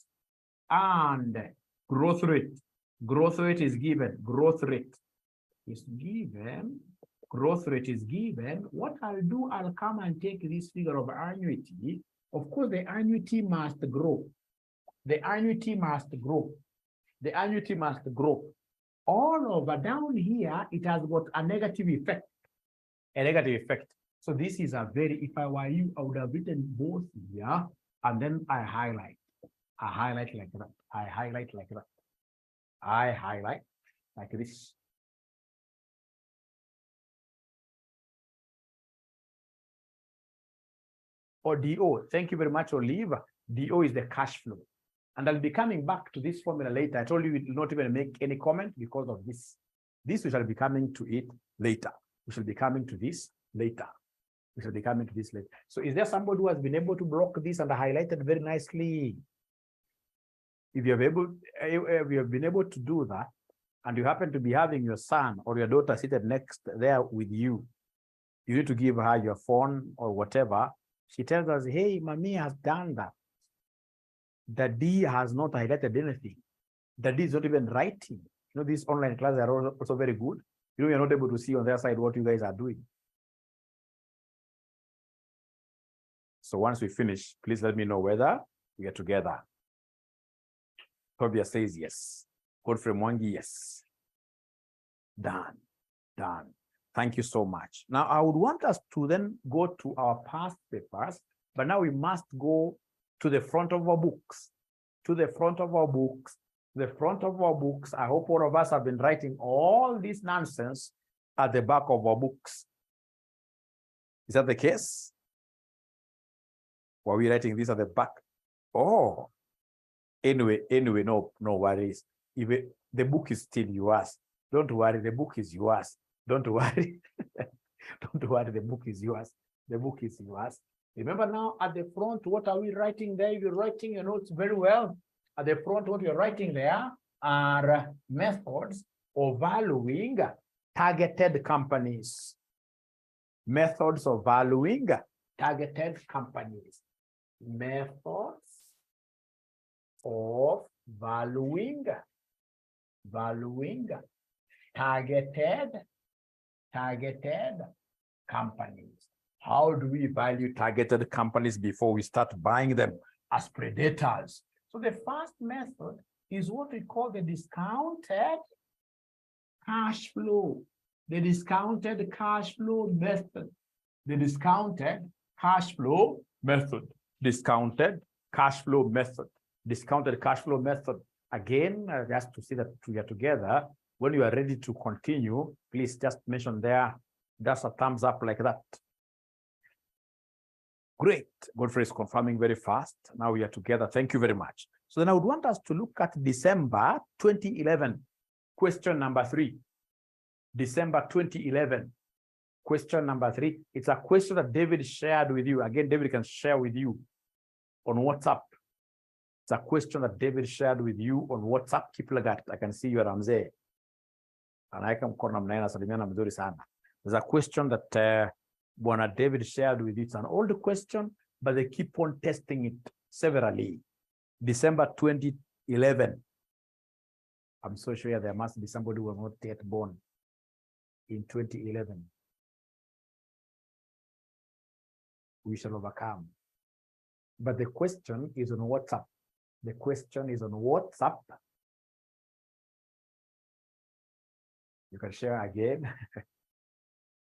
and growth rate is given, growth rate is given, growth rate is given, what I'll do, I'll come and take this figure of annuity. Of course, the annuity must grow. The annuity must grow. The annuity must grow. All over down here, it has got a negative effect. A negative effect. So this is a very, if I were you, I would have written both here, and then I highlight. I highlight like that. I highlight like that. I highlight like this. Or DO. Thank you very much, Olive. DO is the cash flow. And I'll be coming back to this formula later. I told you we will not even make any comment because of this. This we shall be coming to it later. We shall be coming to this later. We shall be coming to this later. So is there somebody who has been able to block this and highlight it very nicely? If you have been able to do that, and you happen to be having your son or your daughter seated next there with you, you need to give her your phone or whatever. She tells us, hey, mommy has done that. The D has not highlighted anything. The D is not even writing. You know, these online classes are also very good. You know, you're not able to see on their side what you guys are doing. So once we finish, please let me know whether we are together. Tobias says yes. Godfrey Mwangi, yes. Done. Done. Thank you so much. Now, I would want us to then go to our past papers, but now we must go to the front of our books. To the front of our books. The front of our books. I hope all of us have been writing all this nonsense at the back of our books. Is that the case? Were we writing this at the back? Oh. Anyway, no worries. The book is still yours. Don't worry, the book is yours. Don't worry. Don't worry, the book is yours. The book is yours. Remember now at the front, what are we writing there? You're writing your notes very well. At the front, what you're writing there are methods of valuing targeted companies. Methods of valuing targeted companies. Methods of valuing targeted companies. How do we value targeted companies before we start buying them as predators? So the first method is what we call the discounted cash flow. The discounted cash flow method. The discounted cash flow method. Discounted cash flow method. Discounted cash flow method. Again, just to see that we are together. When you are ready to continue, please just mention there. Just a thumbs up like that. Great. Godfrey is confirming very fast. Now we are together. Thank you very much. So then I would want us to look at December 2011. Question number 3. December 2011. Question number 3. It's a question that David shared with you. Again, David can share with you on WhatsApp. It's a question that David shared with you on WhatsApp. Keep like that. I can see you, Ramsey. And I can call them. There's a question that Bwana David shared with you. It's an old question, but they keep on testing it severally. December 2011. I'm so sure there must be somebody who was not yet born in 2011. We shall overcome. But the question is on WhatsApp. The question is on WhatsApp. You can share again.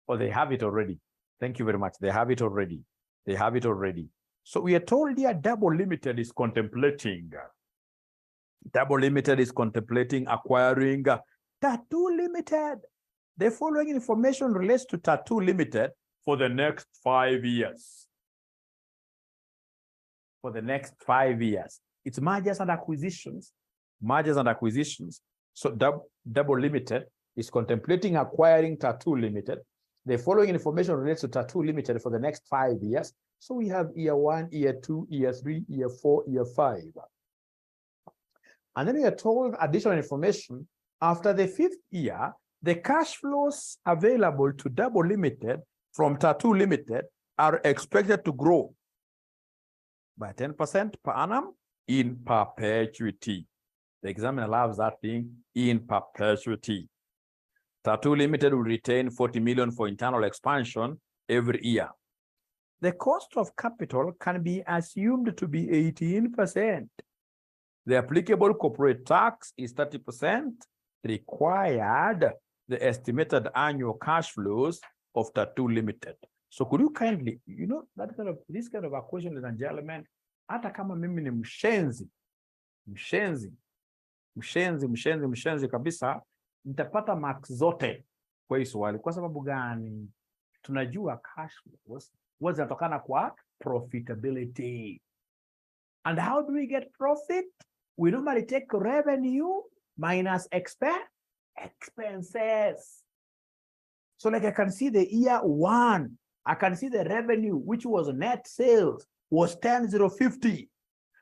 Or they have it already. Thank you very much. They have it already. They have it already. So we are told here Double Limited is contemplating. Double Limited is contemplating acquiring Tattoo Limited. The following information relates to Tattoo Limited for the next 5 years. For the next 5 years. It's mergers and acquisitions. Mergers and acquisitions. So Double Limited is contemplating acquiring Tattoo Limited. The following information relates to Tattoo Limited for the next 5 years. So we have year 1, year 2, year 3, year 4, year 5. And then we are told additional information. After the 5th year, the cash flows available to Double Limited from Tattoo Limited are expected to grow by 10% per annum in perpetuity. The examiner loves that thing, in perpetuity. Tattoo Limited will retain 40 million for internal expansion every year. The cost of capital can be assumed to be 18%. The applicable corporate tax is 30%. Required the estimated annual cash flows of Tattoo Limited. So could you kindly, this kind of a question, ladies and gentlemen, hata kama mimi ni mshenzi kabisa, nitapata marks zote kwa hii swali. Kwa sababu gani? Tunajua cash flows zinatokana kwa profitability. And how do we get profit? We normally take revenue minus expenses. So like I can see the year 1, I can see the revenue, which was net sales, was 10,050.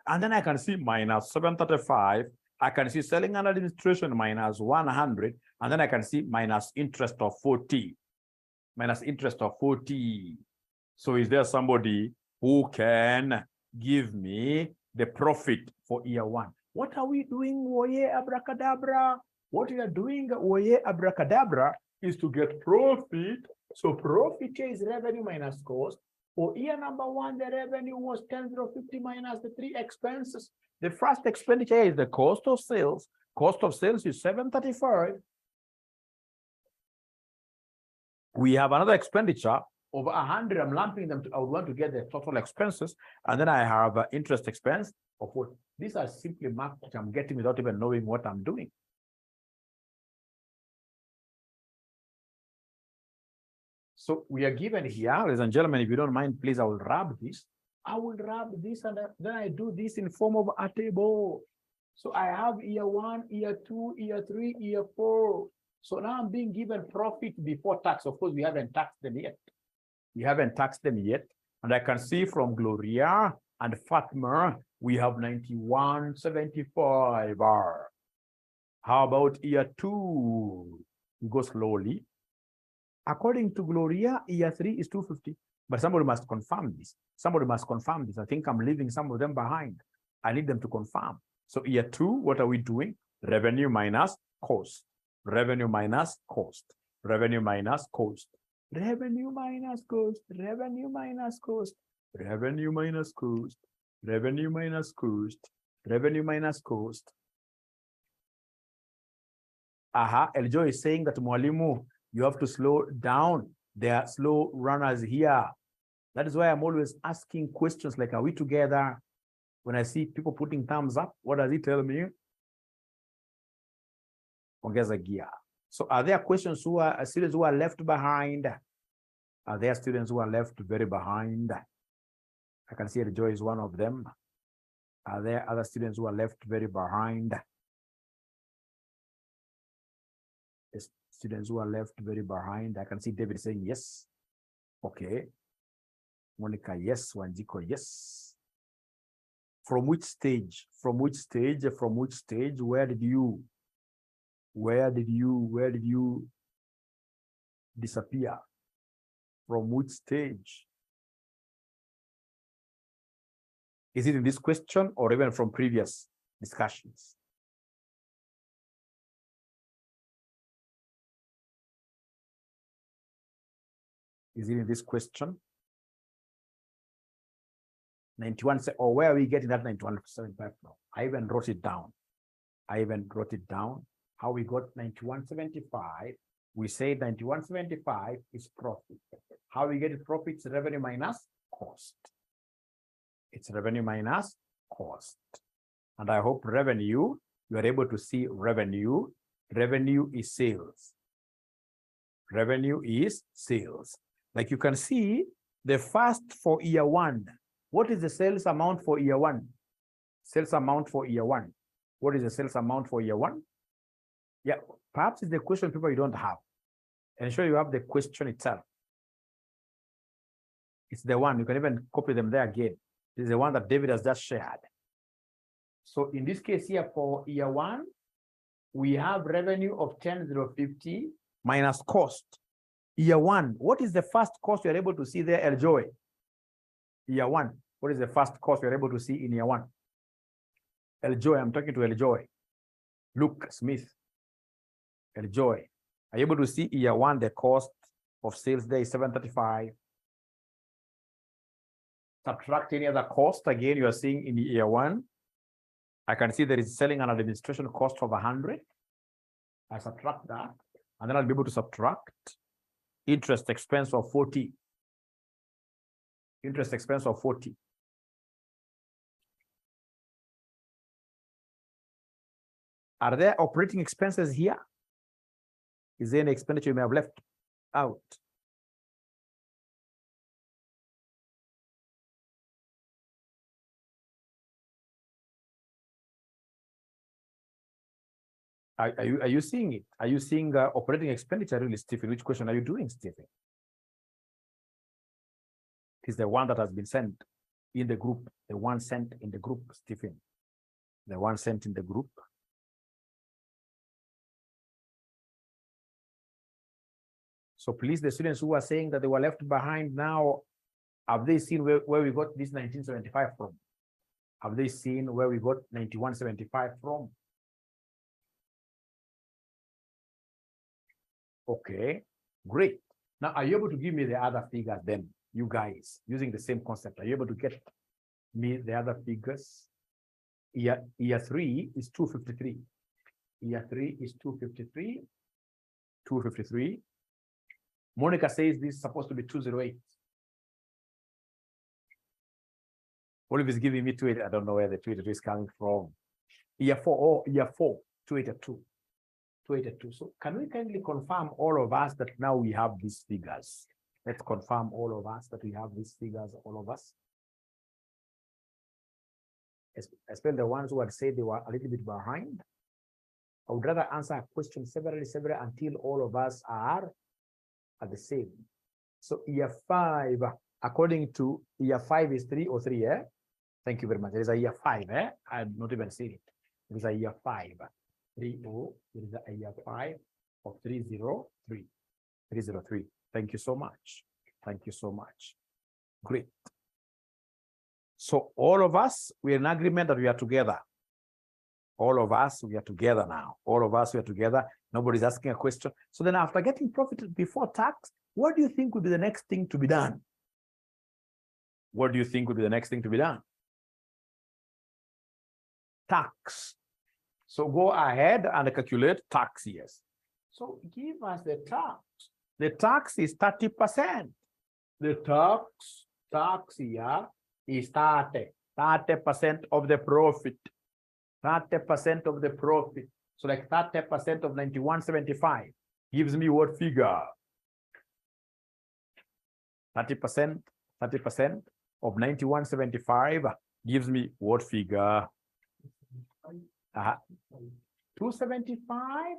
And then I can see minus 735. I can see selling and administration minus 100. And then I can see minus interest of 40. Minus interest of 40. So is there somebody who can give me the profit for year 1? What are we doing, Oye Abracadabra? What we are doing, Oye Abracadabra, is to get profit. So profit here is revenue minus cost. For year number 1, the revenue was 10,050 minus the 3 expenses. The first expenditure is the cost of sales. Cost of sales is 735. We have another expenditure over 100. I'm lumping them. I would want to get the total expenses. And then I have interest expense of what? These are simply marks that I'm getting without even knowing what I'm doing. So we are given here, ladies and gentlemen, if you don't mind, please, I will rub this. I will rub this and then I do this in form of a table. So I have year 1, year 2, year 3, year 4. So now I'm being given profit before tax. Of course, we haven't taxed them yet. We haven't taxed them yet. And I can see from Gloria and Fatma, we have 9175. How about year 2? We go slowly. According to Gloria, year 3 is 250. But somebody must confirm this. Somebody must confirm this. I think I'm leaving some of them behind. I need them to confirm. So year 2, what are we doing? Revenue minus cost. Revenue minus cost. Revenue minus cost. Revenue minus cost, revenue minus cost, revenue minus cost, revenue minus cost, revenue minus cost. Eljo is saying that Mwalimu, you have to slow down. There are slow runners here. That is why I'm always asking questions like, are we together? When I see people putting thumbs up, what does it tell me? Ongeza gear. So are there questions who are students who are left behind? Are there students who are left very behind? I can see Joy is one of them. Are there other students who are left very behind? Yes, students who are left very behind. I can see David saying yes. Okay. Monica, yes. Wanjiko, yes. From which stage? From which stage? From which stage? Where did you disappear? From which stage? Is it in this question or even from previous discussions? Is it in this question? 91, or where are we getting that 91.75 from? I even wrote it down. How we got 91.75? We say 91.75 is profit. How we get it? Profit is revenue minus cost. It's revenue minus cost. And I hope revenue, you are able to see revenue. Revenue is sales. Revenue is sales. Like you can see, the first for year one. What is the sales amount for year one? Sales amount for year one. What is the sales amount for year one? Yeah, perhaps it's the question paper you don't have. Ensure you have the question itself. It's the one, you can even copy them there again. This is the one that David has just shared. So in this case here for year one, we have revenue of 10,050 minus cost. Year one, what is the first cost you're able to see there, Eljoy? Year one, what is the first cost you're able to see in year one? Eljoy, I'm talking to Eljoy. Luke Smith. Eljoy, are you able to see year one, the cost of sales there is 735. Subtract any other cost, again, you are seeing in year one. I can see there is selling and administration cost of 100. I subtract that, and then I'll be able to subtract interest expense of 40. Interest expense of 40. Are there operating expenses here? Is there any expenditure you may have left out? Are you seeing it? Are you seeing operating expenditure really, Stephen? Which question are you doing, Stephen? It is the one that has been sent in the group, the one sent in the group, Stephen. The one sent in the group. So please, the students who are saying that they were left behind now, have they seen where we got this 1975 from? Have they seen where we got 9175 from? Okay, great. Now, are you able to give me the other figures then, you guys, using the same concept? Are you able to get me the other figures? Year 3 is 253. Year 3 is 253. 253. Monica says this is supposed to be 208. Olive is giving me 280. I don't know where the 282 is coming from. Year 4, 282. 282. So can we kindly confirm all of us that now we have these figures? Let's confirm all of us that we have these figures, all of us. Especially the ones who had said they were a little bit behind. I would rather answer a question severally until all of us are the same. So year 5, according to year 5 is 303, eh? Thank you very much. There is a year 5, eh? I'm not even seeing it. There is a year 5. 30, there is a year 5 of 303. 303. Thank you so much. Thank you so much. Great. So all of us, we're in agreement that we are together. All of us, we are together now. All of us, we are together. Nobody's asking a question. So then after getting profit before tax, What do you think would be the next thing to be done? What do you think would be the next thing to be done? Tax. So go ahead and calculate tax years. So give us the tax. The tax is 30%. The tax here is 30% of the profit. 30% of the profit. So like 30% of 9175 gives me what figure? 30% of 9175 gives me what figure? 275?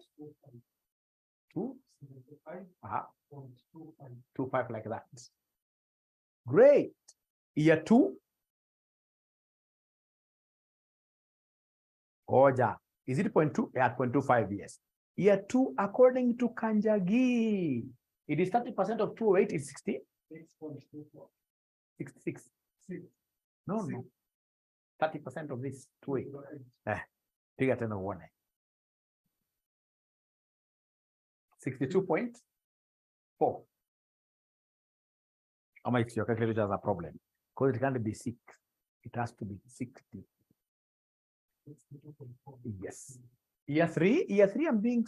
25 like that. Great. Year 2. Oja. Is it 0.2? Yeah, 0.25 years. Year 2, according to Kanjagi, it is 30% of 208 is 60? 66. No. 30% of this 208. Figure 10 of 1. 62.4. How much your calculator has a problem? Because it can't be 6. It has to be 60. Yes. Year 3, I'm being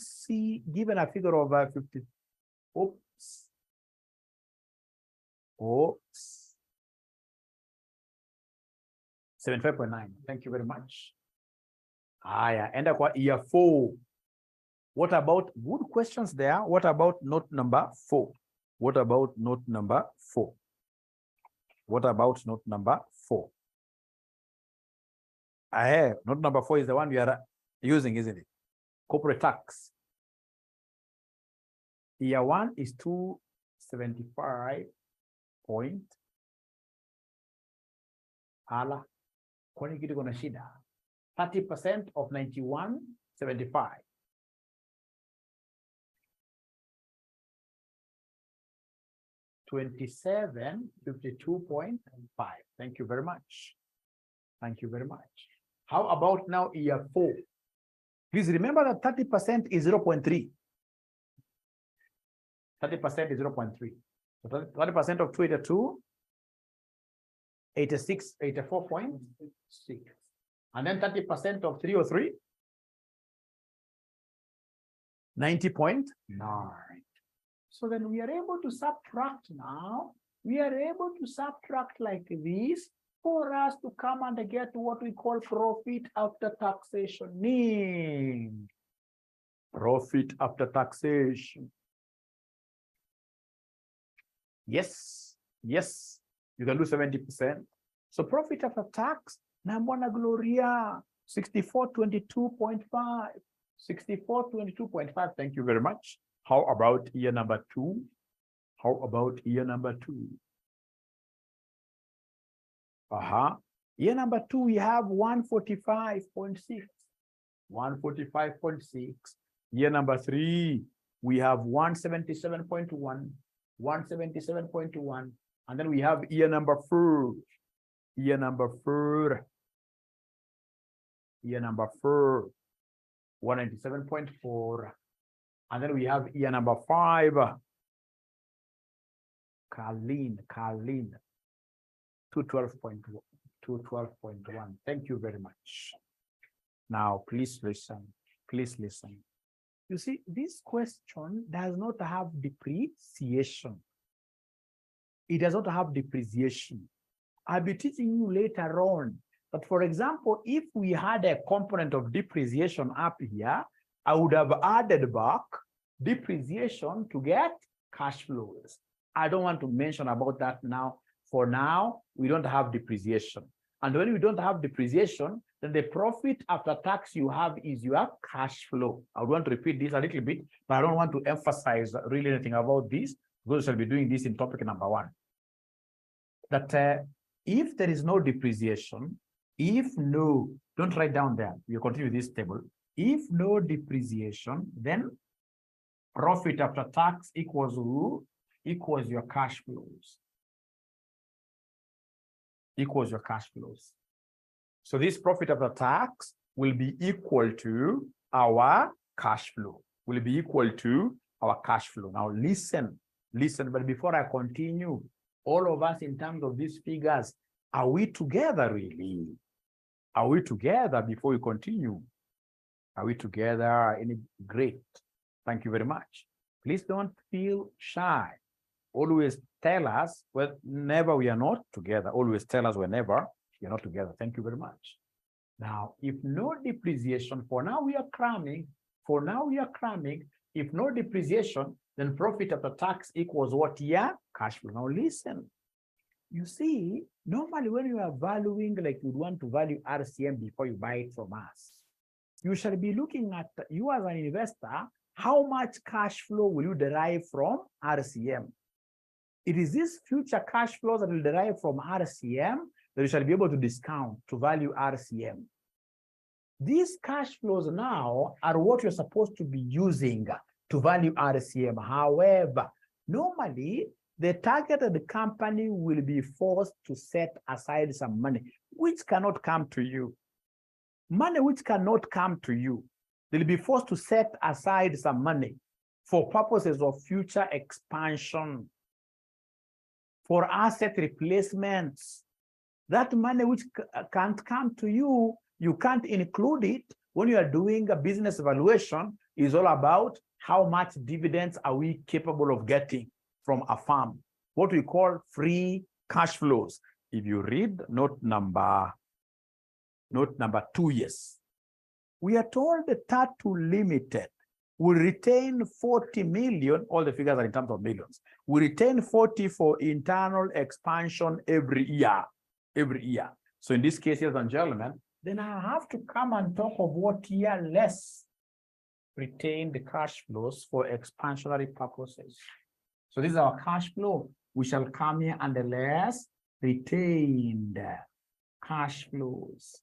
given a figure of 50. Oops. 75.9. Thank you very much. Yeah. And year 4. What about good questions there? What about note number 4? What about note number 4? What about note number 4? Note number 4 is the one we are using, isn't it? Corporate tax. Year 1 is 275 point. 30% of 9175. 2752.5. Thank you very much. Thank you very much. How about now year 4? Please remember that 30% is 0.3. 30% is 0.3. So 30% of 282, 84.6. And then 30% of 303, 90.9. So then we are able to subtract now. We are able to subtract like this for us to come and get what we call profit after taxation. Profit after taxation. Yes. You can do 70%. So profit after tax, Namwana Gloria, 6422.5. 6422.5. Thank you very much. How about year number 2? How about year number 2? Year number 2, we have 145.6. 145.6. Year number 3, we have 177.1. 177.1. And then we have year number 4. Year number 4. Year number 4. 197.4. And then we have year number 5. Carlene. 212.1. 212.1. Thank you very much. Now, please listen. Please listen. You see, this question does not have depreciation. It does not have depreciation. I'll be teaching you later on that, for example, if we had a component of depreciation up here, I would have added back depreciation to get cash flows. I don't want to mention about that now. For now, we don't have depreciation. And when we don't have depreciation, then the profit after tax you have is your cash flow. I want to repeat this a little bit, but I don't want to emphasize really anything about this, because we shall be doing this in topic number 1. That if there is no depreciation, don't write down there, you continue this table. If no depreciation, then profit after tax equals your cash flows. Equals your cash flows. So this profit after tax will be equal to our cash flow. Will be equal to our cash flow. Now listen Listen, but before I continue, all of us in terms of these figures, are we together really? Are we together before we continue? Are we together? Great. Thank you very much. Please don't feel shy. Always tell us whenever we are not together. Always tell us whenever you're not together. Thank you very much. Now, if no depreciation, for now we are cramming. For now we are cramming. If no depreciation, then profit after tax equals what? Yeah, cash flow. Now listen. You see, normally when you are valuing, like you want to value RCM before you buy it from us, you shall be looking at, you as an investor, how much cash flow will you derive from RCM? It is this future cash flows that will derive from RCM that you shall be able to discount to value RCM. These cash flows now are what you're supposed to be using to value RCM. However, normally, the targeted company will be forced to set aside some money, which cannot come to you. Money which cannot come to you. They'll be forced to set aside some money for purposes of future expansion, for asset replacements. That money which can't come to you, you can't include it when you are doing a business evaluation. Is all about how much dividends are we capable of getting from a farm, what we call free cash flows. If you read note number 2, yes, we are told the Tatu Limited will retain 40 million, all the figures are in terms of millions, we retain 40 for internal expansion every year. So in this case, ladies and gentlemen, then I have to come and talk of what year less retained cash flows for expansionary purposes. So this is our cash flow. We shall come here and less retained cash flows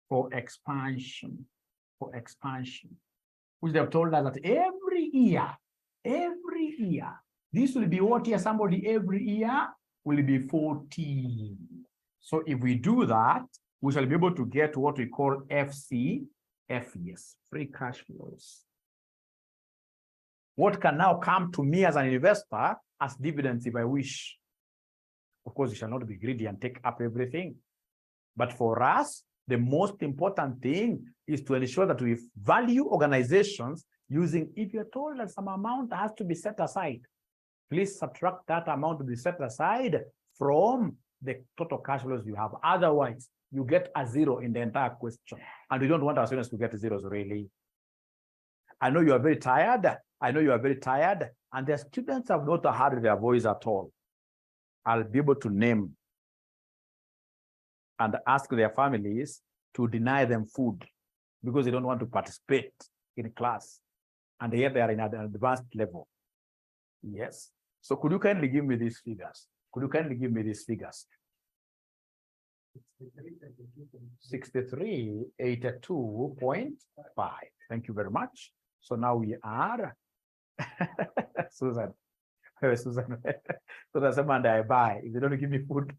for expansion, which they have told us that every year, this will be what year? Somebody every year will be 14. So if we do that, we shall be able to get what we call FCFES, free cash flows. What can now come to me as an investor as dividends if I wish? Of course, you shall not be greedy and take up everything. But for us, the most important thing is to ensure that we value organizations using, if you're told that some amount has to be set aside, please subtract that amount to be set aside from the total cash flows you have. Otherwise, you get a zero in the entire question. And we don't want our students to get zeros, really. I know you are very tired. And the students have not heard their voice at all. I'll be able to name and ask their families to deny them food because they don't want to participate in class. And yet they are in an advanced level. Yes. So could you kindly give me these figures? 6382.5. Thank you very much. So now we are Susan. Susan. So that's a man that I buy. If they don't give me food.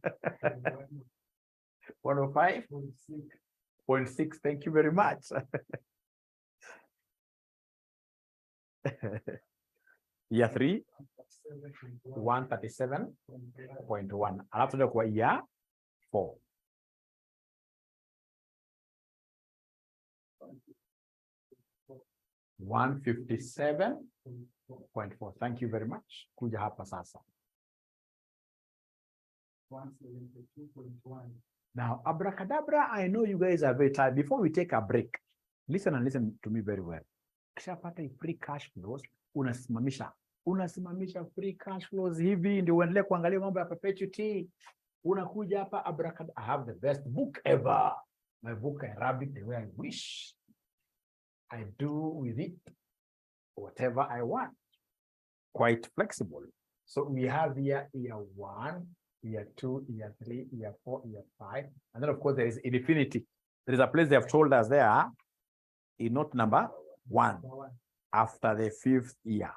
105.6. Thank you very much. Year 3, 137.1. Alafu ndio kwa year 4. $157.4. Thank you very much. Kuja hapa sasa. 172.1. Now, abracadabra, I know you guys are very tired. Before we take a break, listen and listen to me very well. Kishapata free cash flows, unasimamisha free cash flows hivi ndio uendelee kuangalia mambo ya perpetuity. Unakuja hapa abracadabra. I have the best book ever. My book, I rub it the way I wish. I do with it whatever I want. Quite flexible. So we have here year 1, year 2, year 3, year 4, year 5. And then of course there is infinity. There is a place they have told us there in note number 1. After the 5th year,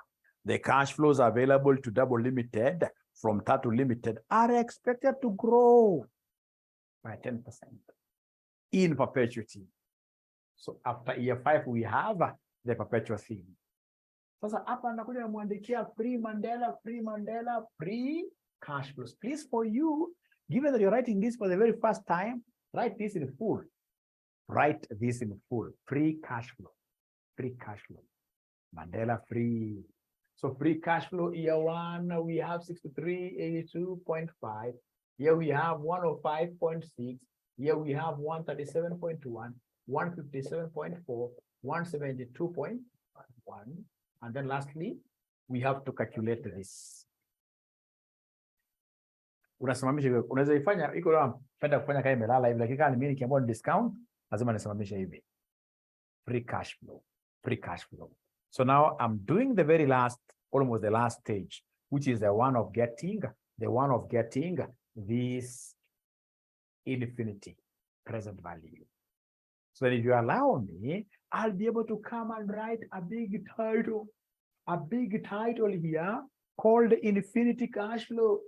the cash flows available to Double Limited from Tatu Limited are expected to grow by 10% in perpetuity. So after year 5, we have the perpetual theme. Sasa hapa nakuja namwandikia free Mandela, free cash flows. Please, for you, given that you're writing this for the very first time, write this in full. Write this in full. Free cash flow. Free cash flow. Mandela free. So free cash flow year one, we have 6382.5. Here we have 105.6. Here we have 137.1, 157.4, 172.1. And then lastly, we have to calculate this. Unasimamisha, unaweza ifanya iko napenda kufanya kama imelala hivi, lakini kama mimi nikiamua discount lazima nisimamishe hivi. Free cash flow. Free cash flow. So now I'm doing the very last, almost the last stage, which is the one of getting this infinity present value. So if you allow me, I'll be able to come and write a big title here called infinity cash flow.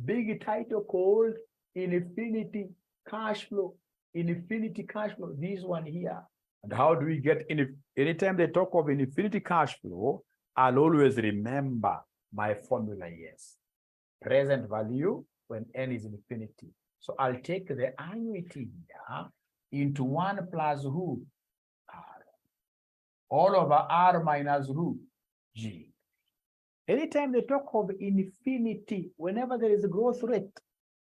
Big title called infinity cash flow. Infinity cash flow, this one here. And how do we get in? Anytime they talk of infinity cash flow, I'll always remember my formula, yes. Present value when n is infinity. So I'll take the annuity here into 1 plus who? R. All over R minus who? G. Anytime they talk of infinity, whenever there is a growth rate,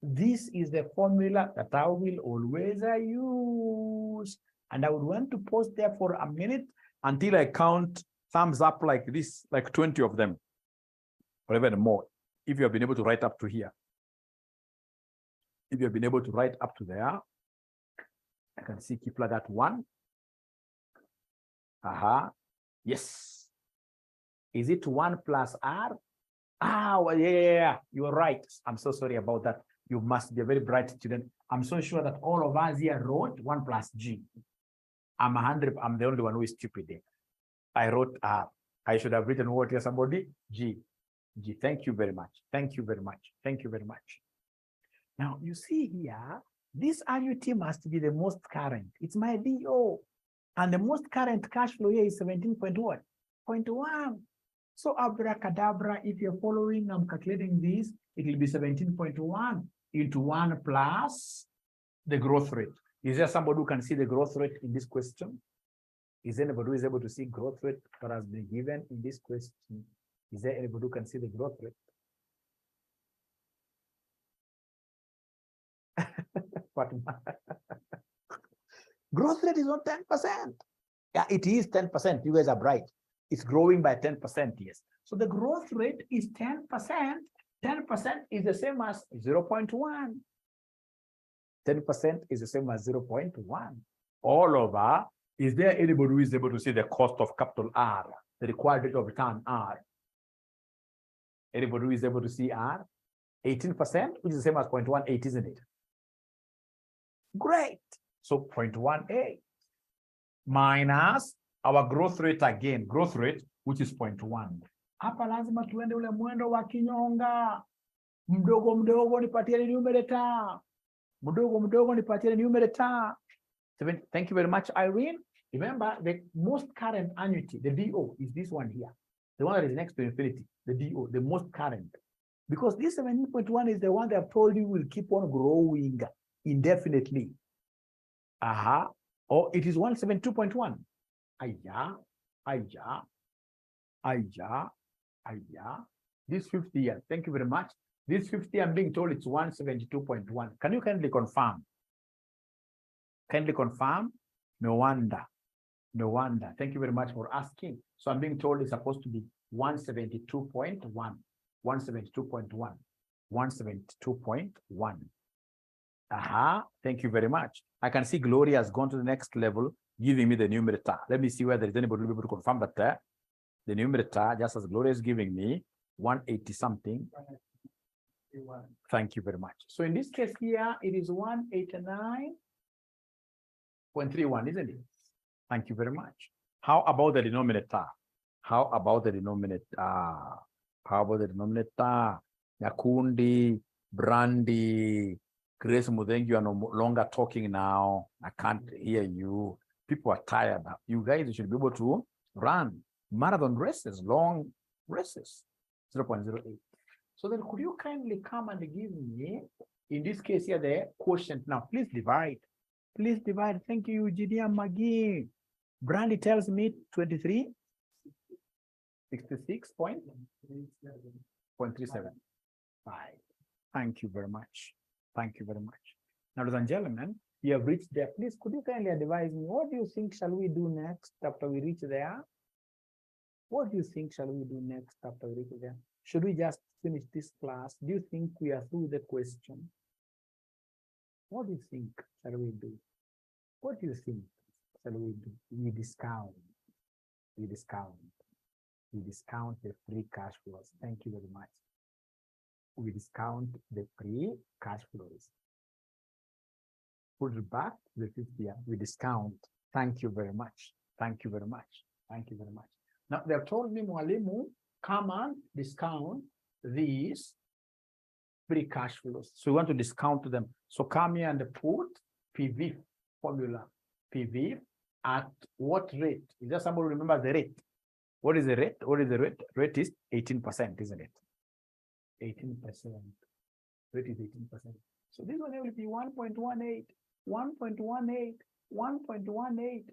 this is the formula that I will always use. And I would want to pause there for a minute until I count thumbs up like this, like 20 of them, or even more, if you have been able to write up to here. If you have been able to write up to there, I can see Kipla that one. Yes. Is it 1 plus R? Well, yeah, you're right. I'm so sorry about that. You must be a very bright student. I'm so sure that all of us here wrote 1 plus G. I'm the only one who is stupid there. I wrote R. I should have written what here, somebody? G. Thank you very much. Thank you very much. Thank you very much. Now, you see here, this annuity must be the most current. It's my DO. And the most current cash flow here is 17.1. So abracadabra, if you're following, I'm calculating this, it will be 17.1 into 1 plus the growth rate. Is there somebody who can see the growth rate in this question? Is anybody who is able to see growth rate that has been given in this question? Is there anybody who can see the growth rate? Growth rate is not 10%. Yeah, it is 10%. You guys are bright. It's growing by 10%, yes. So the growth rate is 10%. 10% is the same as 0.1. 10% is the same as 0.1. All over, is there anybody who is able to see the cost of capital R, the required rate of return R? Anybody who is able to see R? 18%, which is the same as 0.18, isn't it? Great. So 0.18 minus our growth rate again, growth rate, which is 0.1. Hapa lazima tuende ule mwendo wa kinyonga. Mdogo mdogo nipatie numerator. Mdogo mdogo nipatie numerator. Thank you very much, Irene. Remember, the most current annuity, the DO, is this one here. The one that is next to infinity, the DO, the most current. Because this 17.1 is the one that I've told you will keep on growing indefinitely. Or it is 172.1. This 50 year, thank you very much. This 50, I'm being told it's 172.1. Can you kindly confirm? Kindly confirm? No wonder. No wonder. Thank you very much for asking. So I'm being told it's supposed to be 172.1. 172.1. 172.1. Thank you very much. I can see Gloria has gone to the next level, giving me the numerator. Let me see whether there's anybody who will be able to confirm that the numerator, just as Gloria is giving me, 180 something. Thank you very much. So in this case here, it is 189.31, isn't it? Thank you very much. How about the denominator? How about the denominator? How about the denominator? Yakundi, Brandy, Grace Mudengi, you are no longer talking now. I can't hear you. People are tired. You guys should be able to run. Marathon races, long races, 0.08. So then could you kindly come and give me, in this case here, the quotient. Now, please divide. Please divide. Thank you, Eugenia McGee. Brandy tells me 23. 66.37. Thank you very much. Thank you very much. Now, ladies and gentlemen, we have reached there. Please, could you kindly advise me, what do you think shall we do next after we reach there? What do you think shall we do next after we reach there? Should we just finish this class? Do you think we are through the question? What do you think shall we do? What do you think shall we do? We discount. We discount. We discount the free cash flows. Thank you very much. We discount the free cash flows. Put it back to the 50 year. We discount. Thank you very much. Thank you very much. Thank you very much. Now they have told me, Mwalimu, come and discount these free cash flows. So we want to discount them. So come here and put PV formula. PV at what rate? Is there somebody who remembers the rate? What is the rate? What is the rate? Rate is 18%, isn't it? 18%. Rate is 18%. So this one will be 1.18, 1.18, 1.18, 1.18,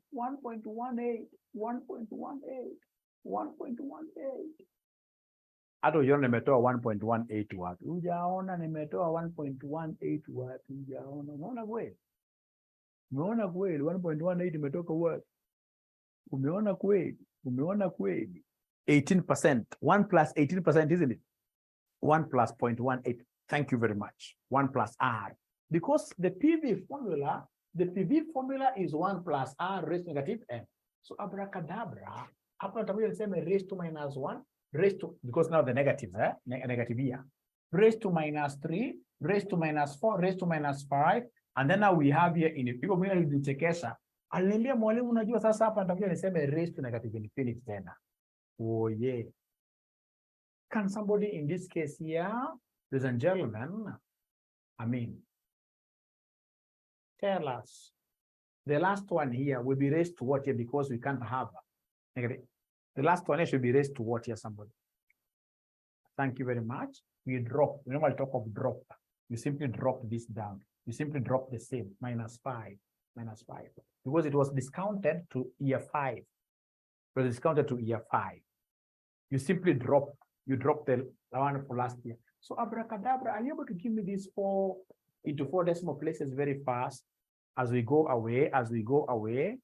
1.18, 1.18. Hata ujiona nimetoa 1.18 wapi? Hujaona nimetoa 1.18 wapi? Hujaona. Unaona kweli? Umeona kweli 1.18 imetoka wapi? Umeona kweli? Umeona kweli? 18%. 1 plus 18%, isn't it? 1 plus 0.18. Thank you very much. 1 plus R. Because the PV formula is 1 plus R raised to negative n. So abracadabra, hapa nitakuja niseme raised to minus 1, raised to, because now the negatives, negative here. Raised to minus 3, raised to minus 4, raised to minus 5. And then now we have here in people mwingine alichekesha. Aliniambia mwalimu, unajua sasa hapa nitakuja niseme raised to negative infinity tena. Oh yeah. Can somebody in this case here, ladies and gentlemen, I mean, tell us, the last one here will be raised to what here because we can't have negative. The last one here should be raised to what here, somebody? Thank you very much. We drop, we normally talk of drop. You simply drop this down. You simply drop the same, minus 5. Because it was discounted to year 5. It was discounted to year 5. You simply drop, you drop the one for last year. So abracadabra, are you able to give me these 4 into 4 decimal places very fast as we go away, as we go away,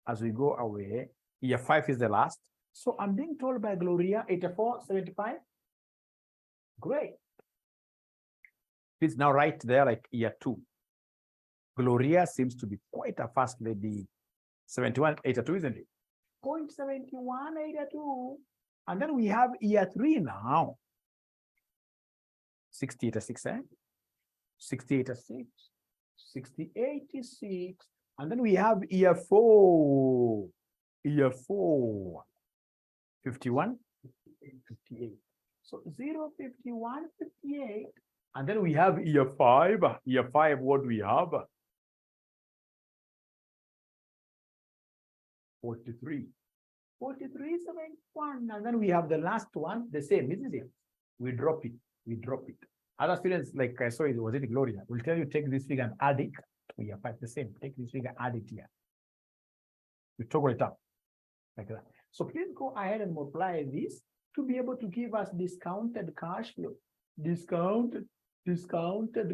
as we go away? Year 5 is the last. So I'm being told by Gloria, 84.75. Great. Please now write there like year 2. Gloria seems to be quite a fast lady. 71.82, isn't it? 0.7182. And then we have year 3 now. 60.86, eh? 60.86, 60.86. And then we have year 4. Year 4. 51, 58. So 0, 51, 58. And then we have year 5. Year 5, what do we have? 43. 43.71. And then we have the last one, the same, isn't it? We drop it. We drop it. Other students, like I saw it, was it Gloria, will tell you take this figure and add it to year 5. The same. Take this figure, add it here. You toggle it up like that. So please go ahead and multiply this to be able to give us discounted cash flow. Discounted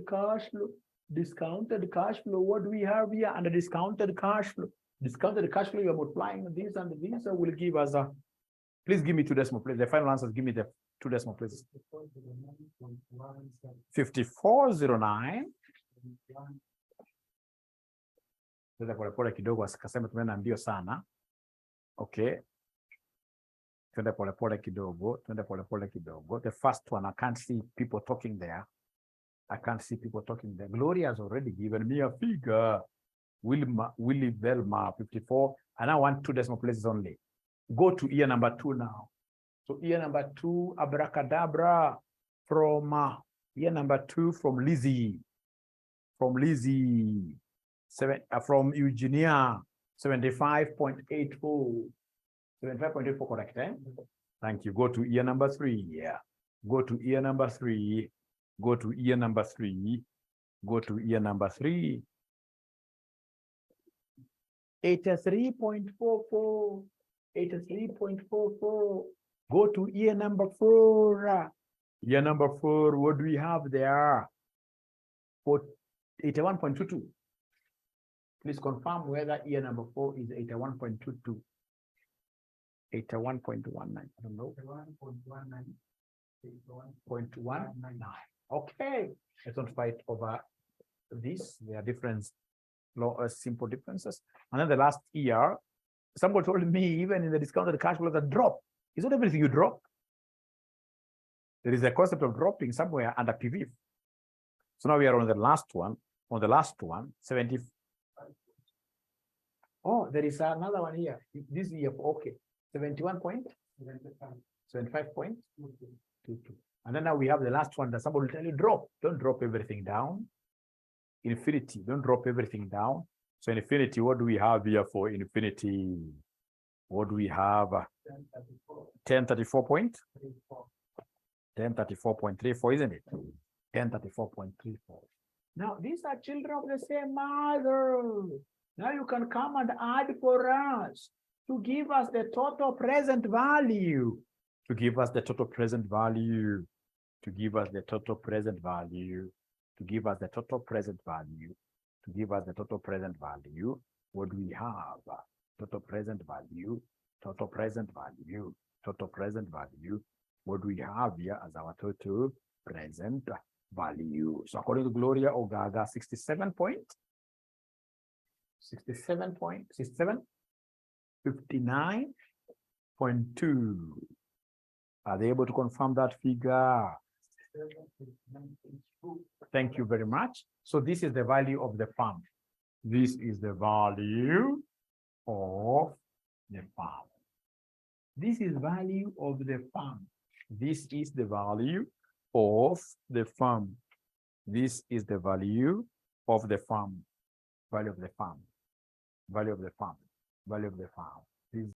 cash flow. Discounted cash flow. What do we have here? And the discounted cash flow. Discounted cash flow, you're multiplying this and this will give us a, please give me 2 decimal places. The final answers, give me the 2 decimal places. 5409. Pole kidogo asikasema tumeenda mbio sana. Okay. Twende pole kidogo. The first one, I can't see people talking there. Gloria has already given me a figure. Willie Velma, 54. And I want 2 decimal places only. Go to year number 2 now. So year number 2, abracadabra, from year number 2, from Lizzie. From Eugenia, 75.84. 75.84 correct, eh? Thank you. Go to year number 3. Yeah. Go to year number 3. Go to year number 3. Go to year number 3. 83.44. 83.44. Go to year number 4. Year number 4, what do we have there? For 81.22. Please confirm whether year number 4 is 81.22. 81.19. I don't know. 81.19. Okay. Let's not fight over this. There are different simple differences. And then the last year, somebody told me even in the discounted cash flow that drop. It's not everything you drop. There is a concept of dropping somewhere under PV. So now we are on the last one. On the last one, 70. Oh, there is another one here. This year, okay. 71.75.22. And then now we have the last one that somebody will tell you drop. Don't drop everything down. Infinity, don't drop everything down. So infinity, what do we have here for infinity? What do we have? 1034.34, isn't it? 1034.34. Now these are children of the same mother. Now you can come and add for us to give us the total present value. To give us the total present value. To give us the total present value. To give us the total present value. To give us the total present value. What do we have? Total present value. Total present value. Total present value. What do we have here as our total present value? So according to Gloria Ogaga, 59.2. Are they able to confirm that figure? Thank you very much. So this is the value of the farm. This is the value of the farm. This is value of the farm. This is the value of the farm. This is the value of the farm. Value of the farm. Value of the farm. Value of the farm.